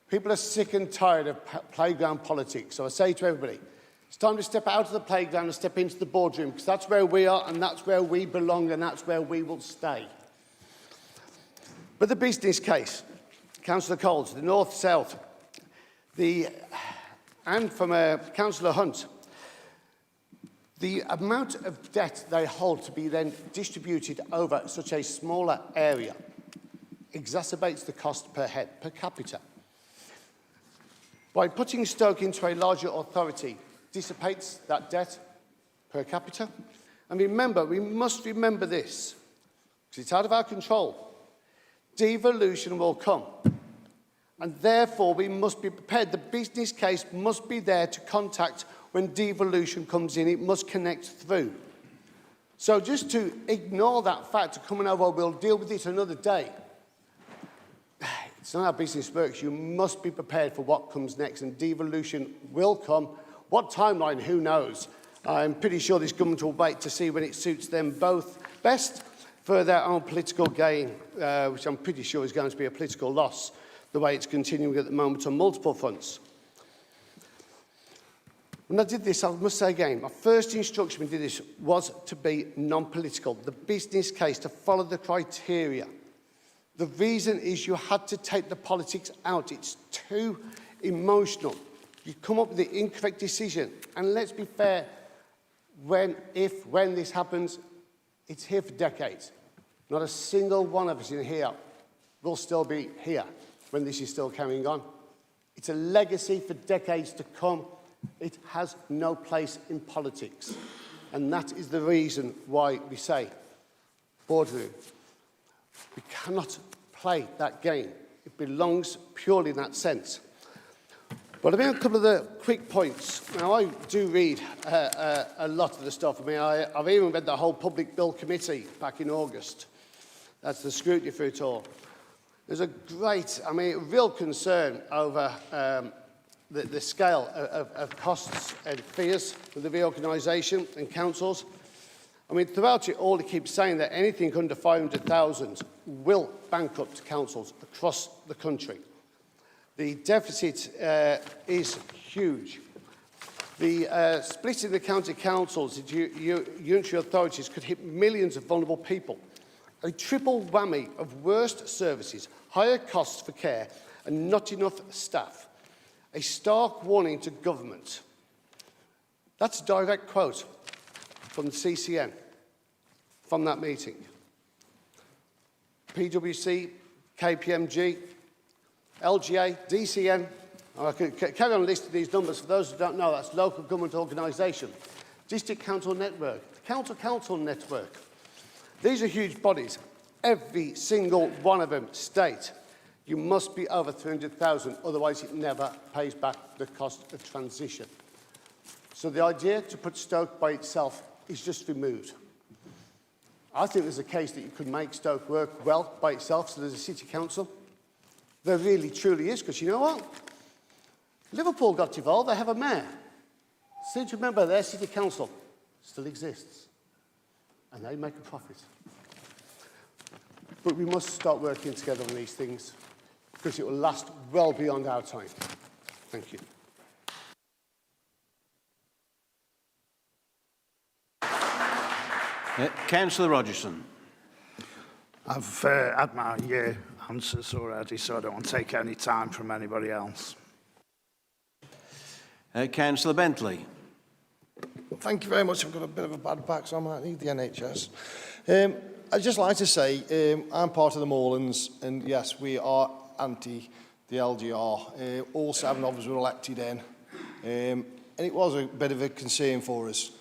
People are sick and tired of playground politics. So I say to everybody, it's time to step out of the playground and step into the boardroom, because that's where we are and that's where we belong and that's where we will stay. But the business case, Councillor Coles, the North-South, and from Councillor Hunt, the amount of debt they hold to be then distributed over such a smaller area exacerbates the cost per head, per capita. By putting Stoke into a larger authority, dissipates that debt per capita. And remember, we must remember this, because it's out of our control. Devolution will come. And therefore, we must be prepared. The business case must be there to contact when devolution comes in. It must connect through. So just to ignore that fact, to come and over, we'll deal with it another day. It's not how business works. You must be prepared for what comes next, and devolution will come. What timeline, who knows? I'm pretty sure this government will wait to see when it suits them both best for their own political gain, which I'm pretty sure is going to be a political loss, the way it's continuing at the moment on multiple fronts. When I did this, I must say again, my first instruction when I did this was to be non-political, the business case, to follow the criteria. The reason is you had to take the politics out. It's too emotional. You come up with the incorrect decision. And let's be fair, when this happens, it's here for decades. Not a single one of us in here will still be here when this is still carrying on. It's a legacy for decades to come. It has no place in politics. And that is the reason why we say, boardroom, we cannot play that game. It belongs purely in that sense. But I mean, a couple of the quick points. Now, I do read a lot of the stuff. I mean, I've even read the whole Public Bill Committee back in August. That's the scrutiny for it all. There's a great, I mean, real concern over the scale of costs and fears for the reorganisation and councils. I mean, throughout it all, he keeps saying that anything under 500,000 will bankrupt councils across the country. The deficit is huge. The split in the county councils into unitary authorities could hit millions of vulnerable people. A triple whammy of worst services, higher costs for care, and not enough staff. A stark warning to government. That's a direct quote from the CCM, from that meeting. PwC, KPMG, LGA, DCN, I could carry on listing these numbers. For those who don't know, that's local government organisation. District Council Network, Council Council Network. These are huge bodies. Every single one of them state you must be over 300,000, otherwise it never pays back the cost of transition. So the idea to put Stoke by itself is just removed. I think there's a case that you could make Stoke work well by itself, so there's a city council. There really, truly is, because you know what? Liverpool got involved, they have a mayor. Seem to remember their city council still exists, and they make a profit. But we must start working together on these things, because it will last well beyond our time. Thank you. Councillor Rogerson. I've had my answers already, so I don't want to take any time from anybody else. Councillor Bentley. Thank you very much. I've got a bit of a bad back, so I might need the NHS. I'd just like to say I'm part of the Moorlands, and yes, we are anti the LGR. All 7 of us were elected in, and it was a bit of a concern for us.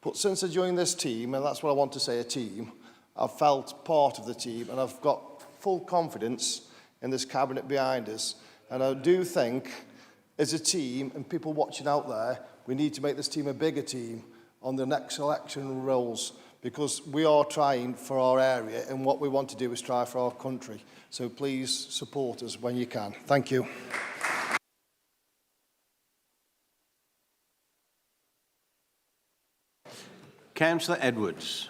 But since I joined this team, and that's what I want to say, a team, I've felt part of the team, and I've got full confidence in this cabinet behind us. And I do think, as a team, and people watching out there, we need to make this team a bigger team on the next election roles, because we are trying for our area, and what we want to do is try for our country. So please support us when you can. Thank you. Councillor Edwards.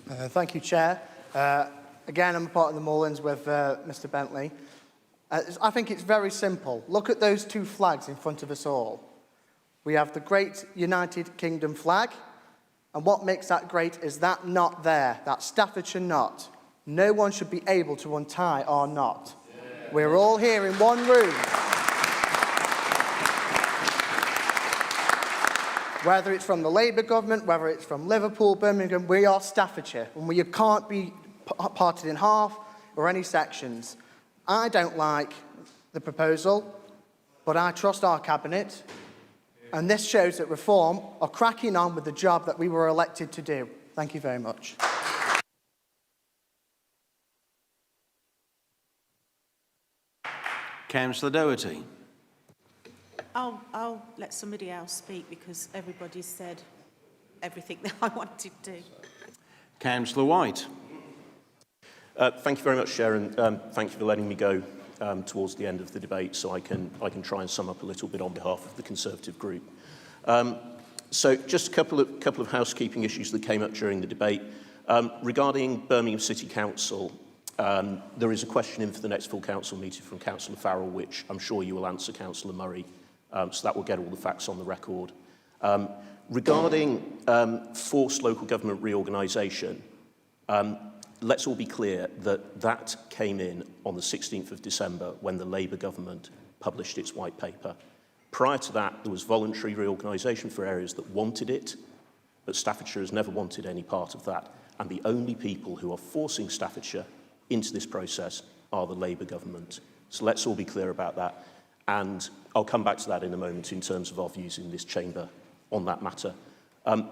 Thank you, Chair. Again, I'm a part of the Moorlands with Mr Bentley. I think it's very simple. Look at those 2 flags in front of us all. We have the great United Kingdom flag, and what makes that great is that knot there, that Staffordshire knot. No one should be able to untie our knot. We're all here in one room. Whether it's from the Labour government, whether it's from Liverpool, Birmingham, we are Staffordshire, and we can't be parted in half or any sections. I don't like the proposal, but I trust our cabinet, and this shows that Reform are cracking on with the job that we were elected to do. Thank you very much. Councillor Doherty. I'll let somebody else speak because everybody's said everything that I wanted to. Councillor White. Thank you very much, Chair, and thank you for letting me go towards the end of the debate so I can try and sum up a little bit on behalf of the Conservative group. So just a couple of housekeeping issues that came up during the debate. Regarding Birmingham City Council, there is a question in for the next full council meeting from Councillor Farrell, which I'm sure you will answer, Councillor Murray, so that will get all the facts on the record. Regarding forced local government reorganisation, let's all be clear that that came in on the 16th of December when the Labour government published its white paper. Prior to that, there was voluntary reorganisation for areas that wanted it, but Staffordshire has never wanted any part of that. And the only people who are forcing Staffordshire into this process are the Labour government. So let's all be clear about that. And I'll come back to that in a moment in terms of our views in this chamber on that matter.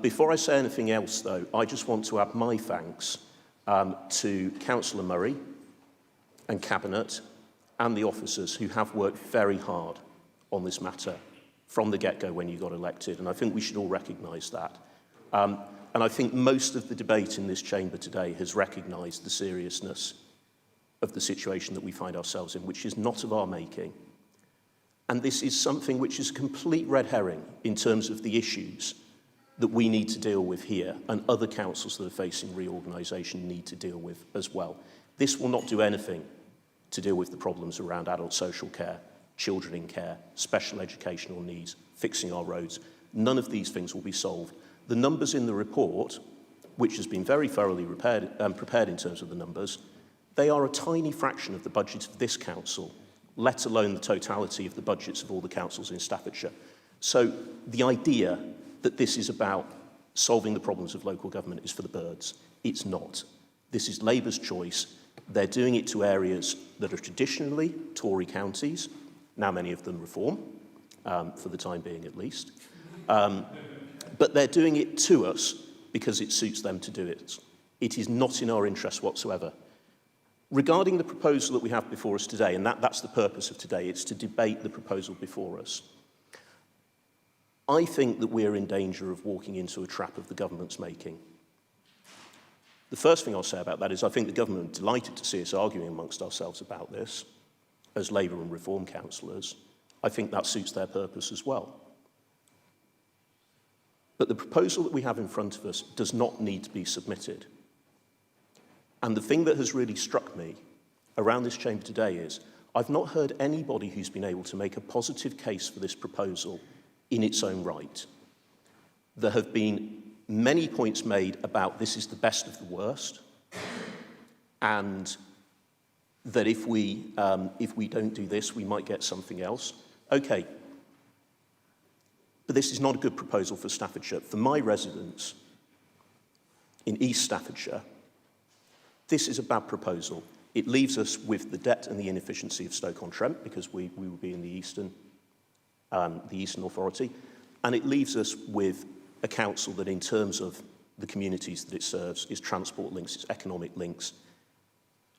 Before I say anything else, though, I just want to add my thanks to Councillor Murray and Cabinet and the officers who have worked very hard on this matter from the get-go when you got elected, and I think we should all recognise that. And I think most of the debate in this chamber today has recognised the seriousness of the situation that we find ourselves in, which is not of our making. And this is something which is a complete red herring in terms of the issues that we need to deal with here and other councils that are facing reorganisation need to deal with as well. This will not do anything to deal with the problems around adult social care, children in care, special educational needs, fixing our roads. None of these things will be solved. The numbers in the report, which has been very thoroughly prepared in terms of the numbers, they are a tiny fraction of the budget of this council, let alone the totality of the budgets of all the councils in Staffordshire. So the idea that this is about solving the problems of local government is for the birds. It's not. This is Labour's choice. They're doing it to areas that are traditionally Tory counties, now many of them Reform, for the time being at least. But they're doing it to us because it suits them to do it. It is not in our interest whatsoever. Regarding the proposal that we have before us today, and that's the purpose of today, it's to debate the proposal before us. I think that we're in danger of walking into a trap of the government's making. The first thing I'll say about that is I think the government are delighted to see us arguing amongst ourselves about this as Labour and Reform councillors. I think that suits their purpose as well. But the proposal that we have in front of us does not need to be submitted. And the thing that has really struck me around this chamber today is I've not heard anybody who's been able to make a positive case for this proposal in its own right. There have been many points made about this is the best of the worst, and that if we don't do this, we might get something else. Okay. But this is not a good proposal for Staffordshire. For my residents in East Staffordshire, this is a bad proposal. It leaves us with the debt and the inefficiency of Stoke-on-Trent, because we will be in the Eastern Authority, and it leaves us with a council that, in terms of the communities that it serves, its transport links, its economic links,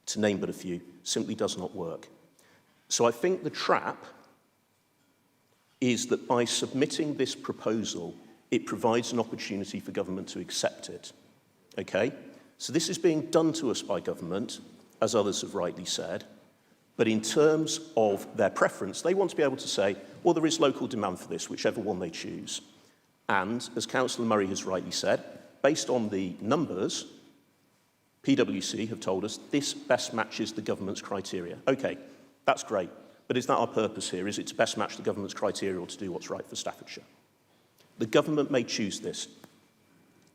to name but a few, simply does not work. So I think the trap is that by submitting this proposal, it provides an opportunity for government to accept it. Okay? So this is being done to us by government, as others have rightly said, but in terms of their preference, they want to be able to say, well, there is local demand for this, whichever one they choose. And, as Councillor Murray has rightly said, based on the numbers, PwC have told us this best matches the government's criteria. Okay, that's great, but is that our purpose here? Is it to best match the government's criteria or to do what's right for Staffordshire? The government may choose this.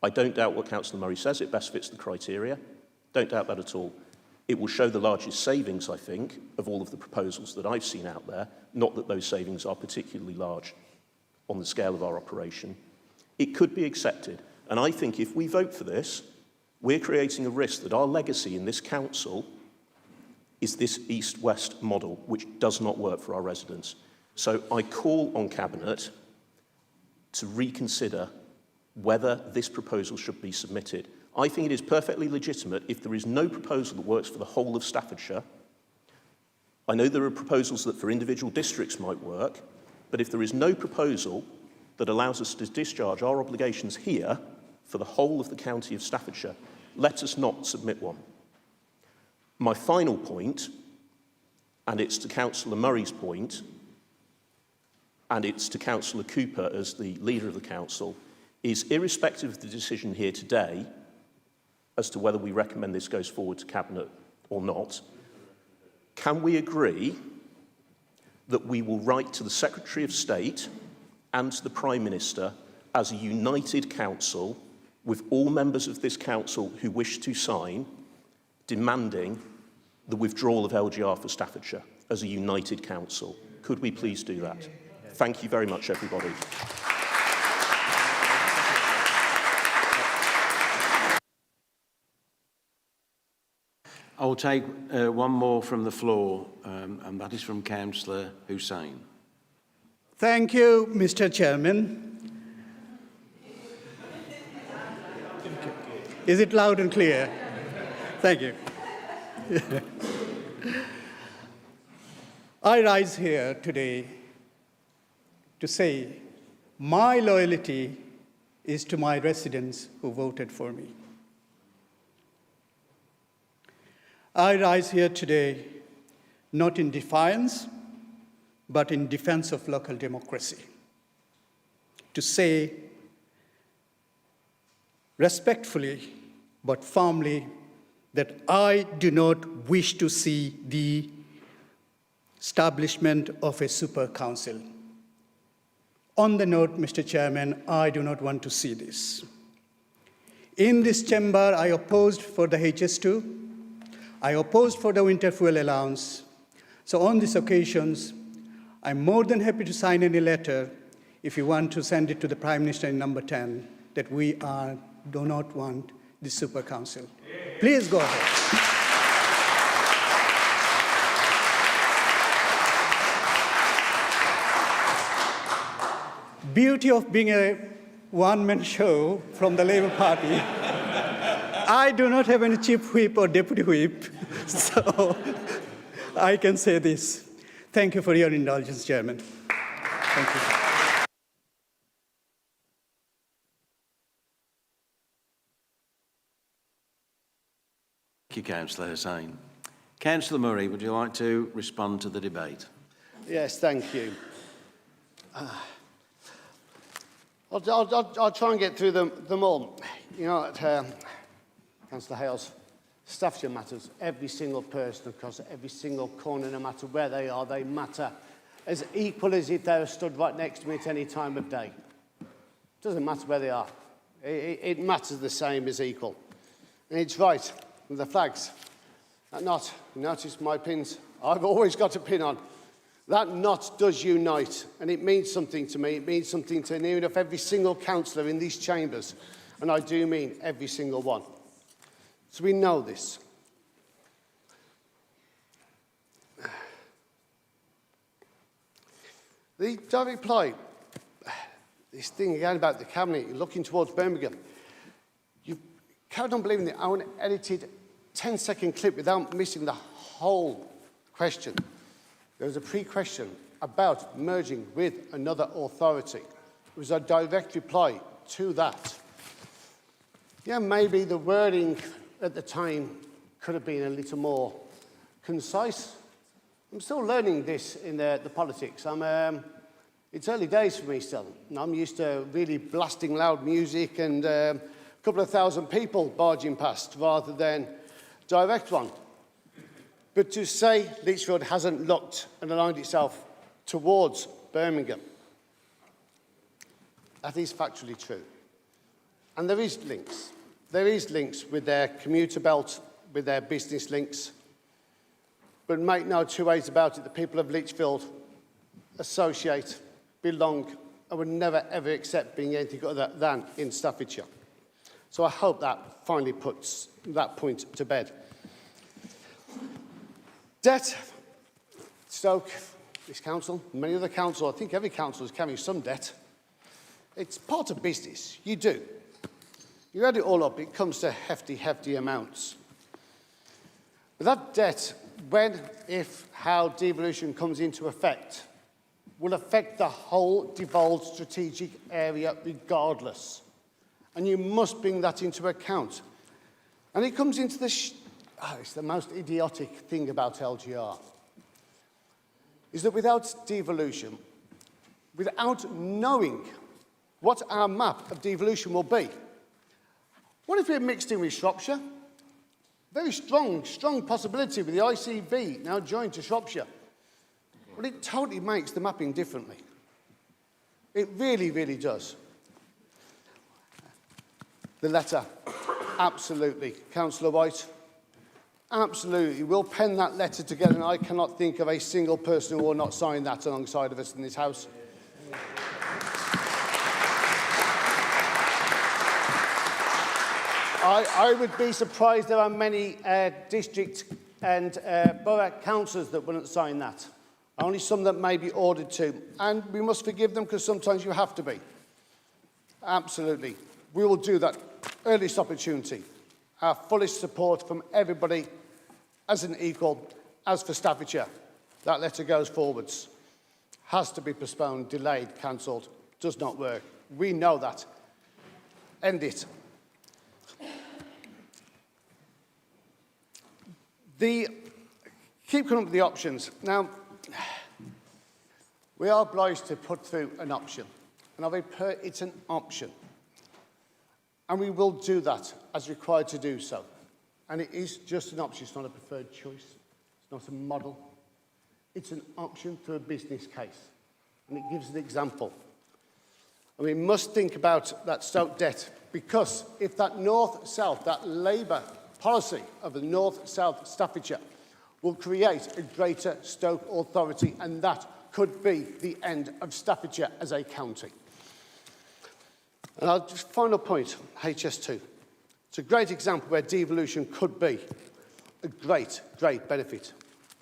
I don't doubt what Councillor Murray says, it best fits the criteria. Don't doubt that at all. It will show the largest savings, I think, of all of the proposals that I've seen out there, not that those savings are particularly large on the scale of our operation. It could be accepted, and I think if we vote for this, we're creating a risk that our legacy in this council is this east-west model, which does not work for our residents. So I call on Cabinet to reconsider whether this proposal should be submitted. I think it is perfectly legitimate if there is no proposal that works for the whole of Staffordshire. I know there are proposals that for individual districts might work, but if there is no proposal that allows us to discharge our obligations here for the whole of the county of Staffordshire, let us not submit one. My final point, and it's to Councillor Murray's point, and it's to Councillor Cooper as the leader of the council, is irrespective of the decision here today as to whether we recommend this goes forward to Cabinet or not, can we agree that we will write to the Secretary of State and to the Prime Minister as a united council, with all members of this council who wish to sign, demanding the withdrawal of LGR for Staffordshire as a united council? Could we please do that? Thank you very much, everybody. I will take one more from the floor, and that is from Councillor Hussain. Thank you, Mr. Chairman. Is it loud and clear? Thank you. I rise here today to say my loyalty is to my residents who voted for me. I rise here today not in defiance, but in defense of local democracy, to say respectfully but firmly that I do not wish to see the establishment of a super council. On the note, Mr. Chairman, I do not want to see this. In this chamber, I opposed for the HS2. I opposed for the winter fuel allowance. So on these occasions, I'm more than happy to sign any letter if you want to send it to the Prime Minister in number 10 that we do not want the super council. Please go ahead. Beauty of being a one-man show from the Labour Party. I do not have any chief whip or deputy whip, so I can say this. Thank you for your indulgence, Chairman. Thank you. Thank you, Councillor Hussain. Councillor Murray, would you like to respond to the debate? Yes, thank you. I'll try and get through them all. You know, Councillor Hales, Staffordshire matters. Every single person across every single corner, no matter where they are, they matter as equal as if they were stood right next to me at any time of day. It doesn't matter where they are. It matters the same as equal. And it's right, the flags. That knot, you notice my pins? I've always got a pin on. That knot does unite, and it means something to me. It means something to near enough every single councillor in these chambers, and I do mean every single one. So we know this. The direct reply, this thing again about the Cabinet, you're looking towards Birmingham. You've carried on believing the unedited 10-second clip without missing the whole question. There was a pre-question about merging with another authority. It was a direct reply to that. Yeah, maybe the wording at the time could have been a little more concise. I'm still learning this in the politics. It's early days for me still. I'm used to really blasting loud music and a couple of thousand people barging past rather than direct one. But to say Lichfield hasn't looked and aligned itself towards Birmingham, that is factually true. And there is links. There is links with their commuter belt, with their business links. But make no two ways about it, the people of Lichfield associate, belong, and would never ever accept being anything other than in Staffordshire. So I hope that finally puts that point to bed. Debt. Stoke, this council, many other councils, I think every council is carrying some debt. It's part of business, you do. You add it all up, it comes to hefty, hefty amounts. But that debt, when, if, how devolution comes into effect, will affect the whole devolved strategic area regardless. And you must bring that into account. And it comes into the it's the most idiotic thing about LGR, is that without devolution, without knowing what our map of devolution will be, what if we're mixed in with Shropshire? Very strong possibility with the ICB now joined to Shropshire. Well, it totally makes the mapping differently. It really, really does. The letter, absolutely. Councillor White, absolutely. We'll pen that letter together, and I cannot think of a single person who will not sign that alongside of us in this House. I would be surprised there are many district and borough councillors that wouldn't sign that. Only some that may be ordered to. And we must forgive them because sometimes you have to be. Absolutely. We will do that earliest opportunity. Our fullest support from everybody as an equal. As for Staffordshire, that letter goes forwards. Has to be postponed, delayed, cancelled. Does not work. We know that. End it. Keep coming up with the options. Now, we are obliged to put through an option. And it's an option. And we will do that as required to do so. And it is just an option. It's not a preferred choice. It's not a model. It's an option through a business case. And it gives an example. And we must think about that Stoke debt, because if that north-south, that Labour policy of the north-south Staffordshire will create a greater Stoke authority, and that could be the end of Staffordshire as a county. And final point, HS2. It's a great example where devolution could be a great, great benefit,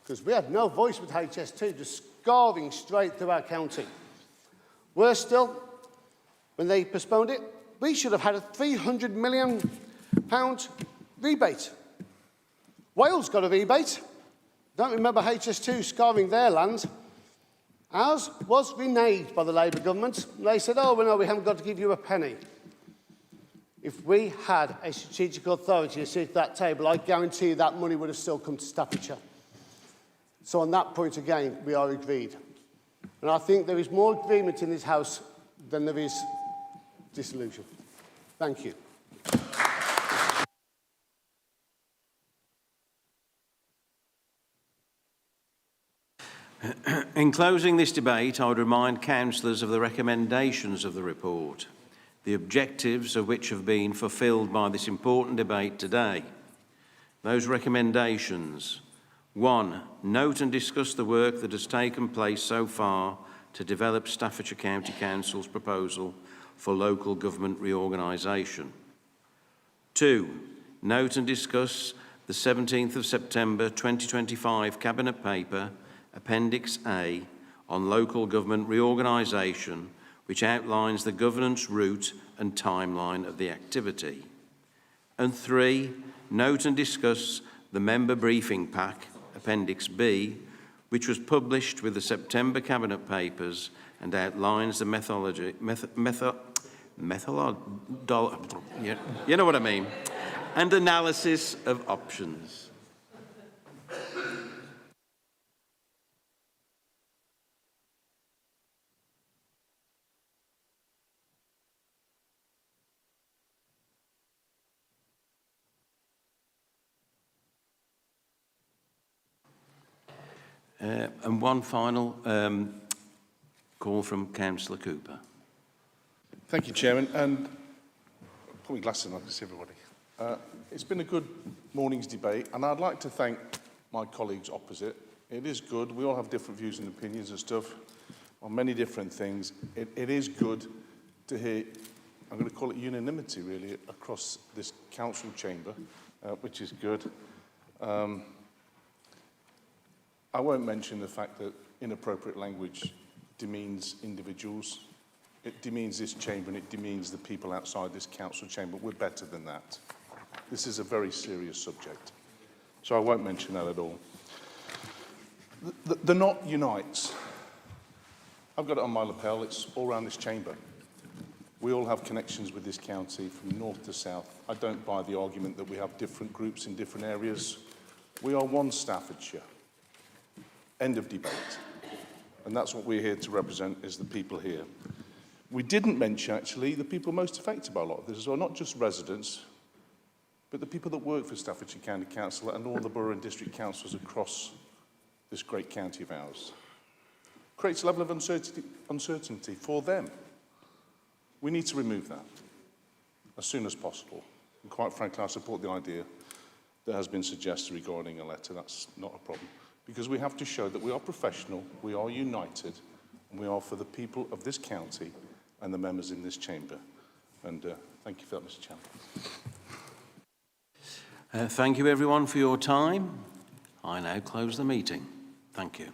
because we had no voice with HS2, just scarring straight through our county. Worse still, when they postponed it, we should have had a £300 million rebate. Wales got a rebate. Don't remember HS2 scarring their land. Ours was reneged by the Labour government. They said, oh, well, no, we haven't got to give you a penny. If we had a strategic authority to sit at that table, I guarantee that money would have still come to Staffordshire. So on that point again, we are agreed. And I think there is more agreement in this House than there is disillusion. Thank you. In closing this debate, I would remind councillors of the recommendations of the report, the objectives of which have been fulfilled by this important debate today. Those recommendations: 1. Note and discuss the work that has taken place so far to develop Staffordshire County Council's proposal for local government reorganisation. 2. Note and discuss the 17th of September 2025 Cabinet Paper, Appendix A, on local government reorganisation, which outlines the governance route and timeline of the activity. And 3. Note and discuss the member briefing pack, Appendix B, which was published with the September Cabinet Papers and outlines the you know what I mean, and analysis of options. And one final call from Councillor Cooper. Thank you, Chairman. And put my glasses on, I can see everybody. It's been a good morning's debate, and I'd like to thank my colleagues opposite. It is good. We all have different views and opinions and stuff on many different things. It is good to hear, I'm going to call it unanimity, really, across this council chamber, which is good. I won't mention the fact that inappropriate language demeans individuals. It demeans this chamber and it demeans the people outside this council chamber. We're better than that. This is a very serious subject. So I won't mention that at all. The knot unites. I've got it on my lapel. It's all around this chamber. We all have connections with this county from north to south. I don't buy the argument that we have different groups in different areas. We are one Staffordshire. End of debate. And that's what we're here to represent, is the people here. We didn't mention, actually, the people most affected by a lot of this as well, not just residents, but the people that work for Staffordshire County Council and all the borough and district councils across this great county of ours. Creates a level of uncertainty for them. We need to remove that as soon as possible. And quite frankly, I support the idea that has been suggested regarding a letter. That's not a problem. Because we have to show that we are professional, we are united, and we are for the people of this county and the members in this chamber. And thank you for that, Mr. Chairman. Thank you, everyone, for your time. I now close the meeting. Thank you.